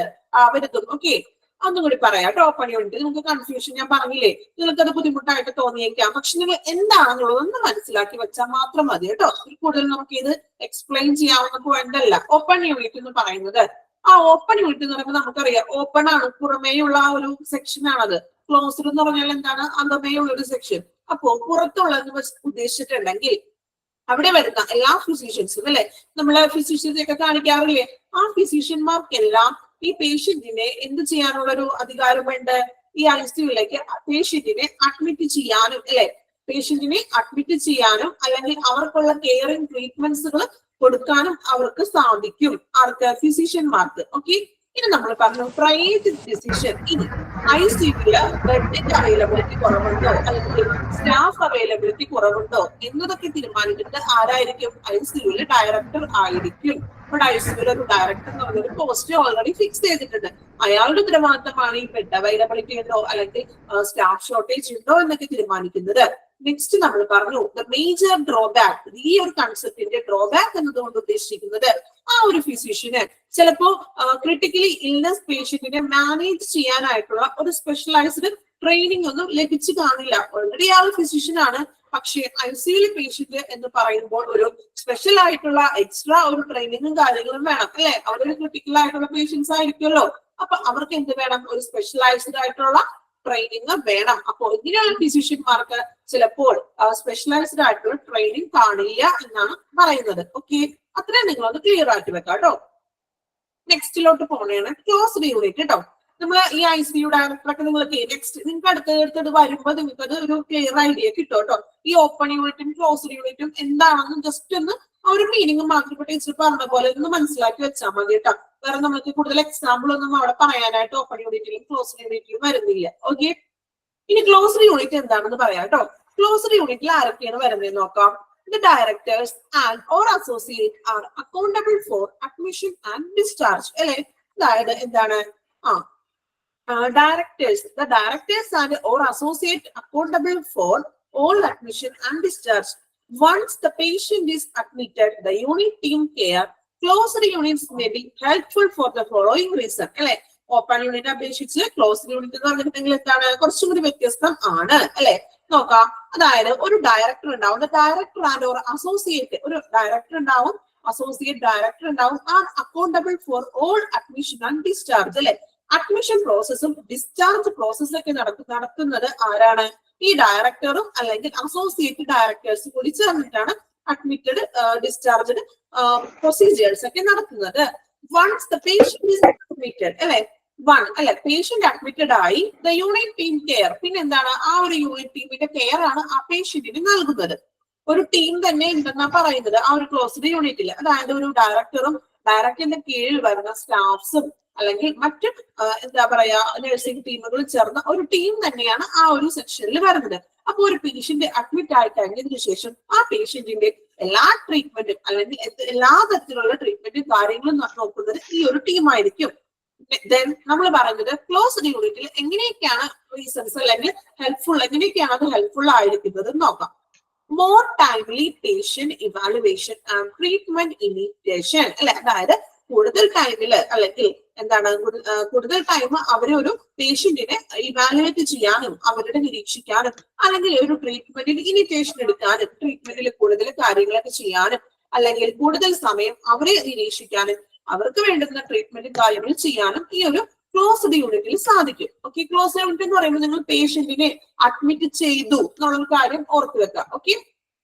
വരുത്തും. ഓക്കെ, ഒന്നും കൂടി പറയാം കേട്ടോ. ഓപ്പൺ യൂണിറ്റ് നിങ്ങൾക്ക് കൺഫ്യൂഷൻ ഞാൻ പറഞ്ഞില്ലേ, നിങ്ങൾക്ക് അത് ബുദ്ധിമുട്ടായിട്ട് തോന്നിയേക്കാം. പക്ഷെ നിങ്ങൾ എന്താണെന്നുള്ളത് ഒന്ന് മനസ്സിലാക്കി വെച്ചാൽ മാത്രം മതി കേട്ടോ. കൂടുതൽ നമുക്ക് ഇത് എക്സ്പ്ലെയിൻ ചെയ്യാവുന്ന പോയിന്റ് അല്ല ഓപ്പൺ യൂണിറ്റ് എന്ന് പറയുന്നത്. ഓപ്പൺ യൂണിറ്റ് എന്ന് പറയുമ്പോൾ നമുക്കറിയാം ഓപ്പൺ ആണ്, പുറമേയുള്ള ആ ഒരു സെക്ഷൻ ആണത്. ക്ലോസ്ഡ് എന്ന് പറഞ്ഞാൽ എന്താണ്? അകമേയുള്ള ഒരു സെക്ഷൻ. അപ്പോ പുറത്തുള്ളതെന്ന് ഉദ്ദേശിച്ചിട്ടുണ്ടെങ്കിൽ അവിടെ വരുന്ന എല്ലാ ഫിസിഷ്യൻസും അല്ലെ, നമ്മള് ഫിസിഷ്യൻസ് ഒക്കെ കാണിക്കാറില്ലേ, ആ ഫിസിഷ്യന്മാർക്കെല്ലാം ഈ പേഷ്യന്റിനെ എന്ത് ചെയ്യാനുള്ള ഒരു അധികാരമുണ്ട്? ഈ ICUവിലേക്ക് പേഷ്യന്റിനെ അഡ്മിറ്റ് ചെയ്യാനും അല്ലെ, പേഷ്യന്റിനെ അഡ്മിറ്റ് ചെയ്യാനും അല്ലെങ്കിൽ അവർക്കുള്ള കെയറിംഗ് ട്രീറ്റ്മെന്റ്സുകൾ കൊടുക്കാനും അവർക്ക് സാധിക്കും. ആർക്ക്? ഫിസിഷ്യന്മാർക്ക്. ഓക്കെ, ഇനി നമ്മൾ പറഞ്ഞു പ്രൈവറ്റ് ഡിസിഷൻ. ഇനി ICUവില് ബെഡിന്റെ അവൈലബിലിറ്റി കുറവുണ്ടോ അല്ലെങ്കിൽ സ്റ്റാഫ് അവൈലബിലിറ്റി കുറവുണ്ടോ എന്നതൊക്കെ തീരുമാനിക്കുന്നത് ആരായിരിക്കും? ICUവിലെ ഡയറക്ടർ ആയിരിക്കും. ഇവിടെ ICUവിൽ ഒരു ഡയറക്ടർ എന്ന് പറഞ്ഞൊരു പോസ്റ്റ് ഓൾറെഡി ഫിക്സ് ചെയ്തിട്ടുണ്ട്. അയാളുടെ ഉത്തരവാദിത്തമാണ് ഈ ബെഡ് അവൈലബിലിറ്റി ഉണ്ടോ അല്ലെങ്കിൽ സ്റ്റാഫ് ഷോർട്ടേജ് ഉണ്ടോ എന്നൊക്കെ തീരുമാനിക്കുന്നത്. നെക്സ്റ്റ് നമ്മൾ പറഞ്ഞു ദ മേജർ ഡ്രോബാക്ക്. ഈ ഒരു കൺസെപ്റ്റിന്റെ ഡ്രോബാക്ക് എന്നതുകൊണ്ട് ഉദ്ദേശിക്കുന്നത് ആ ഒരു ഫിസിഷ്യന് ചിലപ്പോ ക്രിട്ടിക്കലി ഇൽനെസ് പേഷ്യന്റിനെ മാനേജ് ചെയ്യാനായിട്ടുള്ള ഒരു സ്പെഷ്യലൈസ്ഡ് ട്രെയിനിങ് ഒന്നും ലഭിച്ചു കാണില്ല. ഓൾറെഡി ആ ഒരു ഫിസിഷ്യൻ ആണ്, പക്ഷേ ICUവിലെ പേഷ്യന്റ് എന്ന് പറയുമ്പോൾ ഒരു സ്പെഷ്യൽ ആയിട്ടുള്ള എക്സ്ട്രാ ഒരു ട്രെയിനിങ്ങും കാര്യങ്ങളും വേണം അല്ലെ. അവരൊരു ക്രിട്ടിക്കൽ ആയിട്ടുള്ള പേഷ്യൻസ് ആയിരിക്കുമല്ലോ. അപ്പൊ അവർക്ക് എന്ത് വേണം? ഒരു സ്പെഷ്യലൈസ്ഡ് ആയിട്ടുള്ള ട്രെയിനിങ് വേണം. അപ്പോൾ ഇങ്ങനെയുള്ള ഫിസിഷ്യന്മാർക്ക് ചിലപ്പോൾ സ്പെഷ്യലൈസ്ഡ് ആയിട്ടുള്ള ട്രെയിനിങ് കാണില്ല എന്നാണ് പറയുന്നത്. ഓക്കെ, അത്രയും നിങ്ങളൊന്ന് ക്ലിയർ ആക്കി വെക്കാം കേട്ടോ. നെക്സ്റ്റിലോട്ട് പോകണേണ് ക്ലോസ്ഡ് യൂണിറ്റ് കേട്ടോ. നമ്മൾ ഈ ICU ഡയറക്ടറൊക്കെ നിങ്ങൾക്ക് നെക്സ്റ്റ് നിങ്ങൾക്ക് അടുത്തടുത്തത് വരുമ്പോൾ നിങ്ങൾക്ക് അത് ഒരു ക്ലിയർ ഐഡിയ കിട്ടും കേട്ടോ. ഈ ഓപ്പൺ യൂണിറ്റും ക്ലോസ്ഡ് യൂണിറ്റും എന്താണെന്ന് ജസ്റ്റ് ഒന്ന് ആ ഒരു മീനിങ് മാത്രം ടീച്ചർ പറഞ്ഞ പോലെ ഒന്ന് മനസ്സിലാക്കി വെച്ചാൽ മതി കേട്ടോ. വേറെ നമുക്ക് കൂടുതൽ എക്സാമ്പിൾ ഒന്നും അവിടെ പറയാനായിട്ട് ഓപ്പൺ യൂണിറ്റിലും ക്ലോസ്ഡ് യൂണിറ്റിലും വരുന്നില്ല. ഓക്കെ, ഇനി ക്ലോസ്ഡ് യൂണിറ്റ് എന്താണെന്ന് പറയാം കേട്ടോ. ക്ലോസ്ഡ് യൂണിറ്റിൽ ആരൊക്കെയാണ് വരുന്നത് നോക്കാം. The directors and or associate are accountable for admission and discharge. അല്ലെ, അതായത് എന്താണ്? The directors and or associate accountable for all admission and discharge. Once the patient is admitted, the unit team care closed units may be helpful for the following reason. അല്ലെ, ഓപ്പൺ യൂണിറ്റ് അപേക്ഷിച്ച് ക്ലോസ്ഡ് യൂണിറ്റ് എന്ന് പറഞ്ഞിട്ടുണ്ടെങ്കിൽ എന്താണ്? കുറച്ചും കൂടി വ്യത്യസ്തം ആണ് അല്ലെ. നോക്കാം, അതായത് ഒരു ഡയറക്ടർ ഉണ്ടാവും. ഡയറക്ടർ ആൻഡ് ഒരു അസോസിയേറ്റ്, ഒരു ഡയറക്ടർ ഉണ്ടാവും, അസോസിയേറ്റ് ഡയറക്ടർ ഉണ്ടാവും. R accountable for all admission and discharge അല്ലെ. അഡ്മിഷൻ പ്രോസസ്സും ഡിസ്ചാർജ് പ്രോസസ്സും ഒക്കെ നടത്തുന്നത് ആരാണ്? ഈ ഡയറക്ടറും അല്ലെങ്കിൽ അസോസിയേറ്റ് ഡയറക്ടേഴ്സും കൂടി ചേർന്നിട്ടാണ് അഡ്മിറ്റഡ് ഡിസ്ചാർജഡ് പ്രൊസീജിയേഴ്സ് ഒക്കെ നടത്തുന്നത്. Once the patient is admitted അല്ലെ, അല്ലെ പേഷ്യന്റ് അഡ്മിറ്റഡ് ആയി ദ യൂണിറ്റ് ടീം കെയർ. പിന്നെ എന്താണ്? ആ ഒരു യൂണിറ്റ് ടീമിന്റെ കെയർ ആണ് ആ പേഷ്യന്റിന് നൽകുന്നത്. ഒരു ടീം തന്നെ ഉണ്ടെന്നാ പറയുന്നത് ആ ഒരു ക്ലോസ്ഡ് യൂണിറ്റിൽ. അതായത് ഒരു ഡയറക്ടറും ഡയറക്ടറിന്റെ കീഴിൽ വരുന്ന സ്റ്റാഫ്സും അല്ലെങ്കിൽ മറ്റു എന്താ പറയാ നഴ്സിംഗ് ടീമുകൾ ചേർന്ന ഒരു ടീം തന്നെയാണ് ആ ഒരു സെക്ഷനിൽ വരുന്നത്. അപ്പൊ ഒരു പേഷ്യന്റ് അഡ്മിറ്റ് ആയി കഴിഞ്ഞതിന് ശേഷം ആ പേഷ്യന്റിന്റെ എല്ലാ ട്രീറ്റ്മെന്റും അല്ലെങ്കിൽ എല്ലാ തരത്തിലുള്ള ട്രീറ്റ്മെന്റും കാര്യങ്ങളും നോക്കുന്നത് ഈ ഒരു ടീമായിരിക്കും. ദെൻ നമ്മൾ പറയുന്നത് ക്ലോസ്ഡ് യൂണിറ്റിൽ എങ്ങനെയൊക്കെയാണ് റീസൺസ് അല്ലെങ്കിൽ ഹെൽപ്ഫുൾ, എങ്ങനെയൊക്കെയാണ് അത് ഹെൽപ്ഫുൾ ആയിരിക്കുന്നത് നോക്കാം. More timely patient evaluation and treatment initiation അല്ലെ, അതായത് കൂടുതൽ ടൈമില് അല്ലെങ്കിൽ എന്താണ് കൂടുതൽ ടൈം അവരെ ഒരു പേഷ്യന്റിനെ ഇവാലുവേറ്റ് ചെയ്യാനും അവരുടെ നിരീക്ഷിക്കാനും അല്ലെങ്കിൽ ഒരു ട്രീറ്റ്മെന്റിൽ ഇനിഷ്യേഷൻ എടുക്കാനും ട്രീറ്റ്മെന്റിൽ കൂടുതൽ കാര്യങ്ങളൊക്കെ ചെയ്യാനും അല്ലെങ്കിൽ കൂടുതൽ സമയം അവരെ നിരീക്ഷിക്കാനും അവർക്ക് വേണ്ടുന്ന ട്രീറ്റ്മെന്റ് കാര്യങ്ങൾ ചെയ്യാനും ഈ ഒരു ക്ലോസ്ഡ് യൂണിറ്റിൽ സാധിക്കും. ഓക്കെ, ക്ലോസ്ഡ് യൂണിറ്റ് എന്ന് പറയുമ്പോൾ നിങ്ങൾ പേഷ്യന്റിനെ അഡ്മിറ്റ് ചെയ്തു എന്നുള്ള കാര്യം ഓർത്തു വെക്കുക. ഓക്കെ,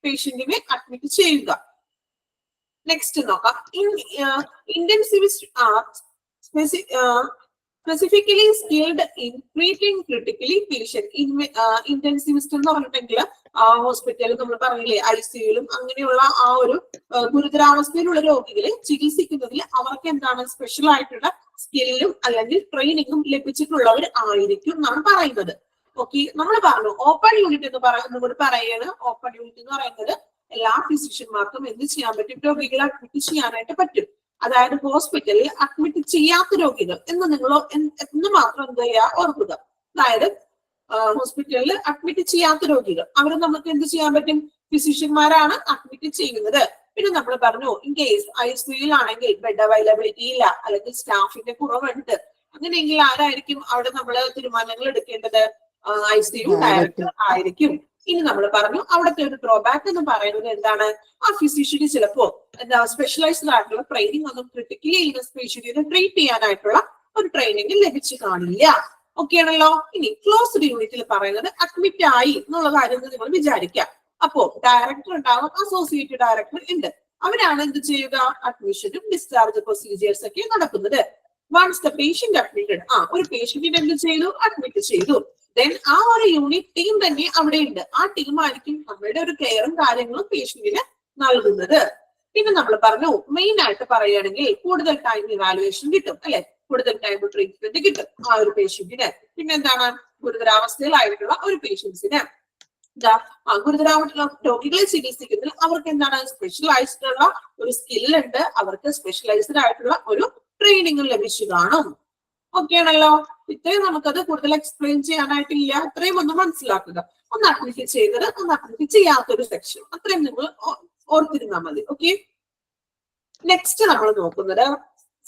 പേഷ്യന്റിനെ അഡ്മിറ്റ് ചെയ്യുക. നെക്സ്റ്റ് നോക്കാം. Intensivist are specifically skilled in treating critically patient. Intensivist എന്ന് പറഞ്ഞിട്ടുണ്ടെങ്കിൽ ഹോസ്പിറ്റലിൽ നമ്മൾ പറഞ്ഞില്ലേ ICUയിലും അങ്ങനെയുള്ള ആ ഒരു ഗുരുതരാവസ്ഥയിലുള്ള രോഗികളെ ചികിത്സിക്കുന്നതിൽ അവർക്ക് എന്താണ് സ്പെഷ്യൽ ആയിട്ടുള്ള സ്കില്ലും അല്ലെങ്കിൽ ട്രെയിനിങ്ങും ലഭിച്ചിട്ടുള്ളവർ ആയിരിക്കും എന്നാണ് പറയുന്നത്. ഓക്കെ, നമ്മൾ പറഞ്ഞു ഓപ്പൺ യൂണിറ്റ് എന്ന് പറയുന്നത് ഓപ്പൺ യൂണിറ്റ് എന്ന് പറയുന്നത് എല്ലാ ഫിസിഷ്യന്മാർക്കും എന്ത് ചെയ്യാൻ പറ്റും, രോഗികളെ അഡ്മിറ്റ് ചെയ്യാനായിട്ട് പറ്റും. അതായത് ഹോസ്പിറ്റലിൽ അഡ്മിറ്റ് ചെയ്യാത്ത രോഗികൾ എന്ന് മാത്രം എന്ത് ചെയ്യുക ഓർക്കുക. അതായത് ഹോസ്പിറ്റലിൽ അഡ്മിറ്റ് ചെയ്യാത്ത രോഗികൾ അവരെ നമുക്ക് എന്ത് ചെയ്യാൻ പറ്റും, ഫിസിഷ്യന്മാരാണ് അഡ്മിറ്റ് ചെയ്യുന്നത്. പിന്നെ നമ്മൾ പറഞ്ഞു ഇൻ കേസ് ICUയിലാണെങ്കിൽ ബെഡ് അവൈലബിലിറ്റി ഇല്ല അല്ലെങ്കിൽ സ്റ്റാഫിന്റെ കുറവുണ്ട്, അങ്ങനെയെങ്കിൽ ആരായിരിക്കും അവിടെ നമ്മൾ തീരുമാനങ്ങൾ എടുക്കേണ്ടത്, ICU ഡയറക്ടർ ആയിരിക്കും. ഇനി നമ്മൾ പറഞ്ഞു അവിടുത്തെ ഒരു ഡ്രോബാക്ക് എന്ന് പറയുന്നത് എന്താണ്, ആ ഫിസിഷ്യന് ചിലപ്പോ എന്താ സ്പെഷ്യലൈസ്ഡ് ആയിട്ടുള്ള ട്രെയിനിങ് ഒന്നും ക്രിട്ടിക്കലി ഇൽനെസ് പേഷ്യന്റിനെ ട്രീറ്റ് ചെയ്യാനായിട്ടുള്ള ഒരു ട്രെയിനിങ് ലഭിച്ചു കാണില്ല. ഓക്കെ ആണല്ലോ. ഇനി ക്ലോസ്ഡ് യൂണിറ്റിൽ പറയുന്നത് അഡ്മിറ്റ് ആയി എന്നുള്ള കാര്യം നിങ്ങൾ വിചാരിക്കാം. അപ്പോ ഡയറക്ടർ ഉണ്ടാവും, അസോസിയേറ്റ് ഡയറക്ടർ ഉണ്ട്. അവരാണ് എന്ത് ചെയ്യുക, അഡ്മിഷനും ഡിസ്ചാർജ് പ്രൊസീജിയേഴ്സ് ഒക്കെ നടക്കുന്നത്. വൺസ് ദ പേഷ്യന്റ് അഡ്മിറ്റഡ്, ഒരു പേഷ്യന്റിനെ എന്ത് ചെയ്തു, അഡ്മിറ്റ് ചെയ്തു. ദെൻ ആ ഒരു യൂണിറ്റ് ടീം തന്നെ അവിടെ ഉണ്ട്. ആ ടീം ആയിരിക്കും നമ്മളുടെ ഒരു കെയറും കാര്യങ്ങളും പേഷ്യന്റിന് നൽകുന്നത്. പിന്നെ നമ്മൾ പറഞ്ഞു മെയിൻ ആയിട്ട് പറയുകയാണെങ്കിൽ കൂടുതൽ ടൈം ഇവാലുവേഷൻ കിട്ടും അല്ലെ, കൂടുതൽ ടൈം ട്രീറ്റ്മെന്റ് കിട്ടും ആ ഒരു പേഷ്യന്റിന്. പിന്നെ എന്താണ്, ഗുരുതരാവസ്ഥയിലായിട്ടുള്ള ഒരു പേഷ്യൻസിന് ഗുരുതരാവസ്ഥ രോഗികളെ ചികിത്സിക്കുന്നതിൽ അവർക്ക് എന്താണ് സ്പെഷ്യലൈസ്ഡ് ഉള്ള ഒരു സ്കില്ലുണ്ട്, അവർക്ക് സ്പെഷ്യലൈസ്ഡ് ആയിട്ടുള്ള ഒരു ട്രെയിനിങ് ലഭിച്ചു കാണും. ഓക്കെ ആണല്ലോ. ഇത്രയും നമുക്കത് കൂടുതൽ എക്സ്പ്ലെയിൻ ചെയ്യാനായിട്ടില്ല, ഇത്രയും ഒന്ന് മനസ്സിലാക്കുക. ഒന്ന് അഡ്മിറ്റ് ചെയ്തത്, ഒന്ന് അഡ്മിറ്റ് ചെയ്യാത്തൊരു സെക്ഷൻ, അത്രയും നിങ്ങൾ ഓർത്തിരുന്നാൽ മതി. ഓക്കെ, നെക്സ്റ്റ് നമ്മൾ നോക്കുന്നത്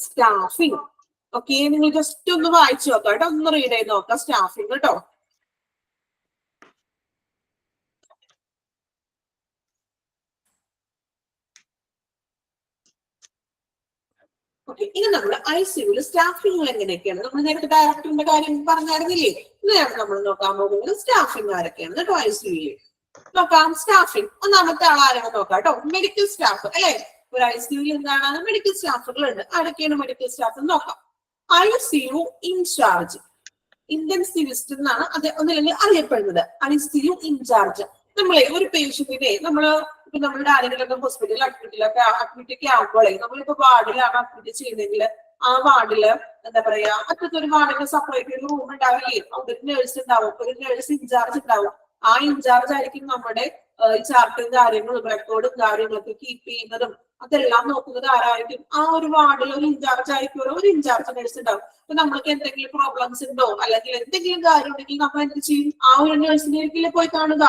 സ്റ്റാഫിംഗ്. ഓക്കെ, നിങ്ങൾ ജസ്റ്റ് ഒന്ന് വായിച്ചു നോക്കാം കേട്ടോ, ഒന്ന് റീഡ് ചെയ്ത് നോക്കാം സ്റ്റാഫിംഗ് കേട്ടോ. ഓക്കെ, ഇനി നമ്മൾ ICUയിൽ സ്റ്റാഫിംഗ് എങ്ങനെയൊക്കെയാണ്, നമ്മൾ നേരത്തെ ഡയറക്ടറിന്റെ കാര്യം പറഞ്ഞായിരുന്നില്ലേ, ഇങ്ങനെയാണ് നമ്മൾ നോക്കാൻ പോകുന്നത് സ്റ്റാഫിംഗ് ആരൊക്കെയാണ് കേട്ടോ ICUയിൽ. നോക്കാം സ്റ്റാഫിംഗ്. ഒന്നാമത്തെ ആളാരാണ് നോക്കാം കേട്ടോ, മെഡിക്കൽ സ്റ്റാഫ് അല്ലെ. ഒരു ICUയിൽ എന്താണ് മെഡിക്കൽ സ്റ്റാഫുകൾ ഉണ്ട്. ആരൊക്കെയാണ് മെഡിക്കൽ സ്റ്റാഫ് നോക്കാം. ICU ഇൻചാർജ്, ഇന്റൻസിവിസ്റ്റ് എന്നാണ് അത് ഒന്നില്ലെങ്കിൽ അറിയപ്പെടുന്നത്. ICU ഇൻചാർജ് നമ്മളെ ഒരു പേഷ്യന്റിനെ നമ്മളുടെ ആരെങ്കിലും ഹോസ്പിറ്റലിൽ അഡ്മിറ്റ് ആകുമ്പോഴേ നമ്മളിപ്പോ വാർഡിലാണ് അഡ്മിറ്റ് ചെയ്യുന്നതെങ്കിൽ ആ വാർഡില് എന്താ പറയാ അറ്റത്തെ ഒരു വാർഡിന് സെപ്പറേറ്റ് ഒരു റൂം ഉണ്ടാവില്ലേ, അവിടെ ഒരു നേഴ്സ് ഉണ്ടാവും, ഒരു നേഴ്സ് ഇൻചാർജ് ഉണ്ടാവും. ആ ഇൻചാർജ് ആയിരിക്കും നമ്മുടെ ചാർട്ടും കാര്യങ്ങളും റെക്കോർഡും കാര്യങ്ങളൊക്കെ കീപ്പ് ചെയ്യുന്നതും അതെല്ലാം നോക്കുന്നത് ആരായിരിക്കും, ആ ഒരു വാർഡിൽ ഒരു ഇൻചാർജ് ആയിരിക്കും, ഒരു ഇൻചാർജ് നേഴ്സ് ഉണ്ടാവും. അപ്പൊ നമ്മൾക്ക് എന്തെങ്കിലും പ്രോബ്ലംസ് ഉണ്ടോ അല്ലെങ്കിൽ എന്തെങ്കിലും കാര്യം ഉണ്ടെങ്കിൽ നമ്മൾ എന്ത് ചെയ്യും, ആ ഒരു നേഴ്സിനെ ഒരിക്കലും പോയി കാണുക.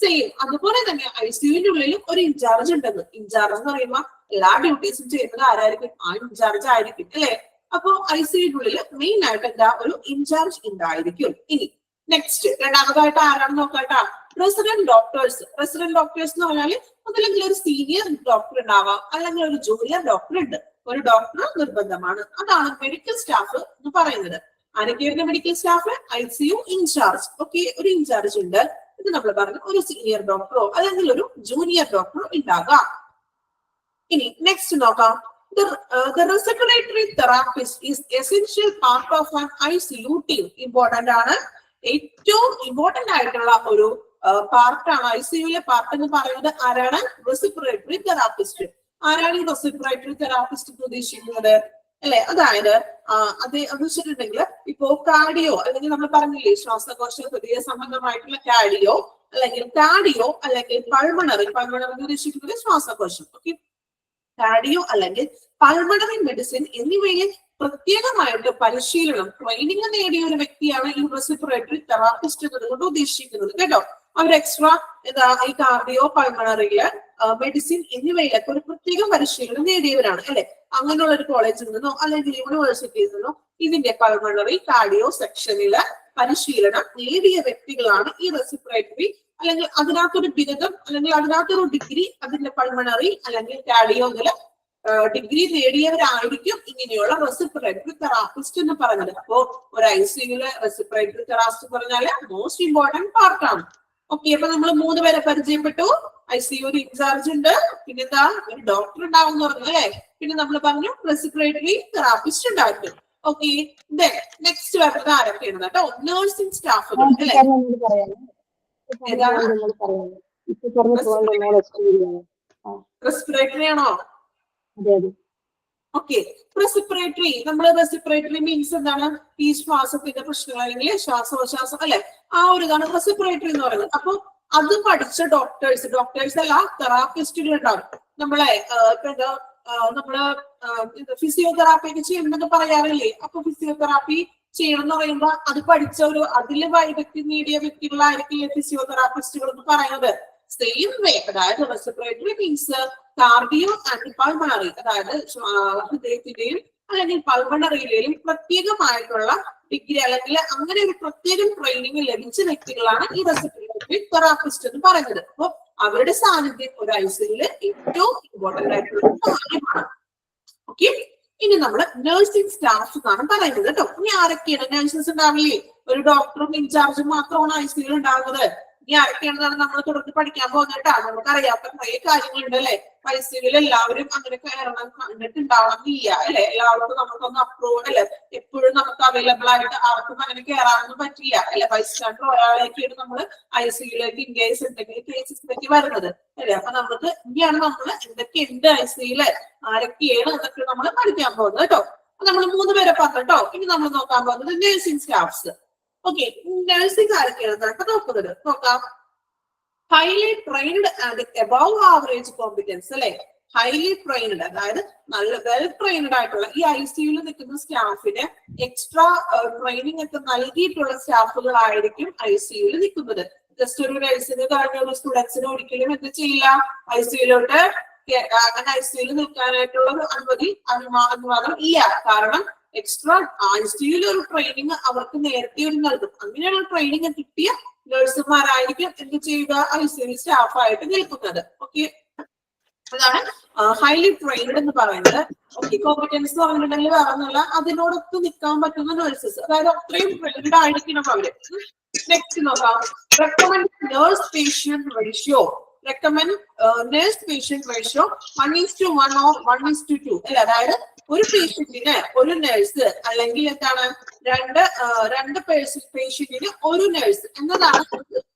സെയിം അതുപോലെ തന്നെ ICUവിന്റെ ഉള്ളിലും ഒരു ഇൻചാർജ് ഉണ്ടെന്ന്. ഇൻചാർജ് എന്ന് പറയുമ്പോൾ എല്ലാ ഡ്യൂട്ടീസും ചെയ്യുന്നത് ആരായിരിക്കും, ആ ഇൻചാർജ് ആയിരിക്കും അല്ലെ. അപ്പൊ ICUവിന്റെ ഉള്ളിൽ മെയിൻ ആയിട്ട് എന്താ ഒരു ഇൻചാർജ് ഉണ്ടായിരിക്കും. ഇനി നെക്സ്റ്റ് രണ്ടാമതായിട്ട് ആരാണ് നോക്കാട്ടാ, റെസിഡന്റ് ഡോക്ടേഴ്സ്. റെസിഡന്റ് ഡോക്ടേഴ്സ് എന്ന് പറഞ്ഞാൽ ഒന്നില്ലെങ്കിൽ ഒരു സീനിയർ ഡോക്ടർ ഉണ്ടാവാം അല്ലെങ്കിൽ ഒരു ജൂനിയർ ഡോക്ടർ ഉണ്ട്. ഒരു ഡോക്ടർ നിർബന്ധമാണ്. അതാണ് മെഡിക്കൽ സ്റ്റാഫ് എന്ന് പറയുന്നത്. ആരൊക്കെയായിരുന്നു medical staff, ICU incharge. Okay, ഒരു ഇൻചാർജ് ഉണ്ട്. ഇത് നമ്മൾ പറഞ്ഞു ഒരു സീനിയർ ഡോക്ടറോ അല്ലെങ്കിൽ ഒരു ജൂനിയർ ഡോക്ടറോ ഉണ്ടാകാം. ഇനി നെക്സ്റ്റ് നോക്കാം. The respiratory therapist is essential part of an ICU team. Important ആണ്, ഏറ്റവും ഇമ്പോർട്ടന്റ് ആയിട്ടുള്ള ഒരു പാർട്ടാണ് ICUയിലെ പാർട്ട് എന്ന് പറയുന്നത്. ആരാണ്, റെസ്പിറേറ്ററി തെറാപ്പിസ്റ്റ്. ആരാണ് ഈ റെസ്പിറേറ്ററി തെറാപ്പിസ്റ്റ് ഉദ്ദേശിക്കുന്നത് അല്ലെ. അതായത് അത് വെച്ചിട്ടുണ്ടെങ്കിൽ ഇപ്പോ കാർഡിയോ അല്ലെങ്കിൽ നമ്മൾ പറഞ്ഞില്ലേ ശ്വാസകോശ ഹൃദയ സംബന്ധമായിട്ടുള്ള കാർഡിയോ അല്ലെങ്കിൽ പൾമണറി ഉദ്ദേശിക്കുന്നത് ശ്വാസകോശം. ഓക്കെ, കാർഡിയോ അല്ലെങ്കിൽ പൾമണറി മെഡിസിൻ എന്നിവയിൽ പ്രത്യേകമായിട്ട് പരിശീലനം ട്രെയിനിങ് നേടിയ ഒരു വ്യക്തിയാണ് ഈ റെസിപ്പിറേറ്ററി തെറാപ്പിസ്റ്റ് എന്നതുകൊണ്ട് ഉദ്ദേശിക്കുന്നത് കേട്ടോ. അവർ എക്സ്ട്രാ ഈ കാർഡിയോ പൾമണറിയില് മെഡിസിൻ എന്നിവയിലൊക്കെ ഒരു പ്രത്യേക പരിശീലനം നേടിയവരാണ് അല്ലെ. അങ്ങനെയുള്ള ഒരു കോളേജിൽ നിന്നോ അല്ലെങ്കിൽ യൂണിവേഴ്സിറ്റിയിൽ നിന്നോ ഇതിന്റെ പൾമണറി കാർഡിയോ സെക്ഷനില് പരിശീലനം നേടിയ വ്യക്തികളാണ് ഈ റെസിപ്പിറേറ്ററി, അല്ലെങ്കിൽ അതിനകത്തൊരു ബിരുദം അല്ലെങ്കിൽ അതിനകത്തൊരു ഡിഗ്രി അതിന്റെ പൾമണറി അല്ലെങ്കിൽ കാർഡിയോയില് ഡിഗ്രി നേടിയവരായിരിക്കും ഇങ്ങനെയുള്ള റെസിപ്പിറേറ്ററി തെറാപ്പിസ്റ്റ് എന്ന് പറയുന്നത്. അപ്പോ ഒരു ഐസിയുലെ റെസിപ്പിറേറ്ററി തെറാപ്പിസ്റ്റ് പറഞ്ഞാല് മോസ്റ്റ് ഇമ്പോർട്ടന്റ് പാർട്ടാണ്. ഓക്കെ, അപ്പൊ നമ്മൾ 3 പേരെ പരിചയപ്പെട്ടു. ഐസിയു ഒരു ഇൻചാർജ് ഉണ്ട്, പിന്നെന്താ ഒരു ഡോക്ടർ ഉണ്ടാവും എന്ന് പറഞ്ഞു അല്ലെ. പിന്നെ നമ്മൾ പറഞ്ഞു റെസിപ്പിറേറ്ററി തെറാപ്പിസ്റ്റ് ഉണ്ടായിരുന്നു. ഓക്കെ, നെക്സ്റ്റ് വരുന്നത് ആരൊക്കെയാണ് കേട്ടോ? നഴ്സിംഗ് സ്റ്റാഫുകൾ അല്ലെ. റെസ്പിറേറ്ററി ആണോ? ഓക്കെ, റെസിപ്പിറേറ്ററി റെസിപ്പിറേറ്ററി മീൻസ് എന്താണ്? ഈ ശ്വാസത്തിന്റെ പ്രശ്നങ്ങൾ അല്ലെങ്കിൽ ശ്വാസോച്ഛ്വാസം അല്ലെ, ആ ഒരു ഇതാണ് റെസിപ്പിറേറ്ററി എന്ന് പറയുന്നത്. അപ്പൊ അത് പഠിച്ച ഡോക്ടേഴ്സ് അല്ല തെറാപ്പിസ്റ്റുകൾ ഉണ്ടാവും. നമ്മളെ നമ്മള് ഫിസിയോതെറാപ്പി ഒക്കെ ചെയ്യണമെന്നൊക്കെ പറയാറില്ലേ. അപ്പൊ ഫിസിയോതെറാപ്പി ചെയ്യണം എന്ന് പറയുമ്പോ അത് പഠിച്ച അതിൽ വൈദഗ്ധ്യം നേടിയ വ്യക്തികളായിരിക്കും ഫിസിയോതെറാപ്പിസ്റ്റുകൾ എന്ന് പറയുന്നത്. സെയിം വേ, അതായത് റെസിപ്പിറേറ്ററി മീൻസ് കാർഡിയോ ആൻഡ് പൾമണറി, അതായത് ഹൃദയത്തിന്റെയും അല്ലെങ്കിൽ പൾമണറിയിലെയും പ്രത്യേകമായിട്ടുള്ള ഡിഗ്രി അല്ലെങ്കിൽ അങ്ങനെ ഒരു പ്രത്യേക ട്രെയിനിങ് ലഭിച്ച വ്യക്തികളാണ് ഈ റെസിപ്പിറേറ്ററി തെറാപ്പിസ്റ്റ് എന്ന് പറയുന്നത്. അപ്പൊ അവരുടെ സാന്നിധ്യം ഒരു ഐസിയുല് ഏറ്റവും ഇമ്പോർട്ടന്റ് ആയിട്ടുള്ള കാര്യമാണ്. ഓക്കെ, ഇനി നമ്മൾ നഴ്സിംഗ് സ്റ്റാഫ് എന്നാണ് പറയുന്നത് കേട്ടോ. ഇനി ആരൊക്കെയാണ് നഴ്സസ് ഉണ്ടാവില്ലേ? ഒരു ഡോക്ടറും ഇൻചാർജും മാത്രമാണ് ഐസിയുൽ ഉണ്ടാകുന്നത്. ഇനി ആരൊക്കെയാണെന്നാണ് നമ്മൾ തുടർന്ന് പഠിക്കാൻ പോകുന്നത് കേട്ടോ. നമുക്കറിയാത്ത കുറെ കാര്യങ്ങളുണ്ട് അല്ലെ. ഐസിയുൽ എല്ലാവരും അങ്ങനെ കണ്ടിട്ടുണ്ടാവണം എന്നില്ല അല്ലെ. എല്ലാവർക്കും നമുക്കൊന്ന് അപ്രൂവ് അല്ലെ, എപ്പോഴും നമുക്ക് അവൈലബിൾ ആയിട്ട് ആർക്കും അങ്ങനെ കയറാനൊന്നും പറ്റില്ല അല്ലെ. ബൈസ്റ്റാൻഡർ ഒരാളേക്കാണ് നമ്മൾ ഐസിയുലേക്ക് ഇൻ കേസ് എന്തെങ്കിലും കേസസിലേക്ക് വരുന്നത് അല്ലെ. അപ്പൊ നമുക്ക് ഇനിയാണ് നമ്മൾ എന്തൊക്കെയുണ്ട് ഐസിയുല്, ആരൊക്കെയാണ് എന്നൊക്കെ നമ്മൾ പഠിക്കാൻ പോകുന്നത് കേട്ടോ. നമ്മൾ 3 പേരെ പറഞ്ഞോ. ഇനി നമ്മൾ നോക്കാൻ പോകുന്നത് നഴ്സിംഗ് സ്റ്റാഫ്സ്. ഓക്കെ, നഴ്സിംഗ് ആരൊക്കെയാണ് നോക്കുന്നത് നോക്കാം. Highly trained and above average competence അല്ലെ. ഹൈലി ട്രെയിൻഡ് അതായത് നല്ല വെൽ ട്രെയിൻഡ് ആയിട്ടുള്ള ഈ ഐസിയുയിൽ നിൽക്കുന്ന സ്റ്റാഫിന് എക്സ്ട്രാ ട്രെയിനിങ് ഒക്കെ നൽകിയിട്ടുള്ള സ്റ്റാഫുകളായിരിക്കും ഐസിയുയിൽ നിൽക്കുന്നത്. ജസ്റ്റ് ഒരു നഴ്സിന് കഴിഞ്ഞ ഒരു സ്റ്റുഡൻസിന് ഒരിക്കലും എന്ത് ചെയ്യില്ല, ഐസിയുലോട്ട് അങ്ങനെ ഐസിയുയിൽ നിൽക്കാനായിട്ടുള്ള ഒരു അനുവാദം ഇല്ല. കാരണം എക്സ്ട്രാ ഐസിയുയിൽ ഒരു ട്രെയിനിങ് അവർക്ക് നേരത്തെ ഒരു നൽകും. അങ്ങനെയുള്ള ട്രെയിനിങ് കിട്ടിയ നഴ്സുമാരായിരിക്കും എന്ത് ചെയ്യുക, ഐസിയു സ്റ്റാഫായിട്ട് നിൽക്കുന്നത്. ഓക്കെ, അതാണ് ഹൈലി ട്രെയിൻഡ് എന്ന് പറയുന്നത്. ഓക്കെ, കോമ്പറ്റൻസ് എന്ന് പറഞ്ഞിട്ടുണ്ടെങ്കിൽ വേറെ ഒന്നുമില്ല, അതിനോടൊത്ത് നിൽക്കാൻ പറ്റുന്ന നഴ്സസ്, അതായത് അത്രയും ട്രെയിൻഡ് ആയിരിക്കണം അവര്. നെക്സ്റ്റ് നോക്കാം, recommend nurse patient ratio. Recommend nurse patient ratio 1:1 or 1:2 അല്ലെ. അതായത് ഒരു പേഷ്യന്റിന് ഒരു നഴ്സ് അല്ലെങ്കിൽ എന്താണ് രണ്ട് പേഷ്യന്റിന് ഒരു നഴ്സ് എന്നതാണ്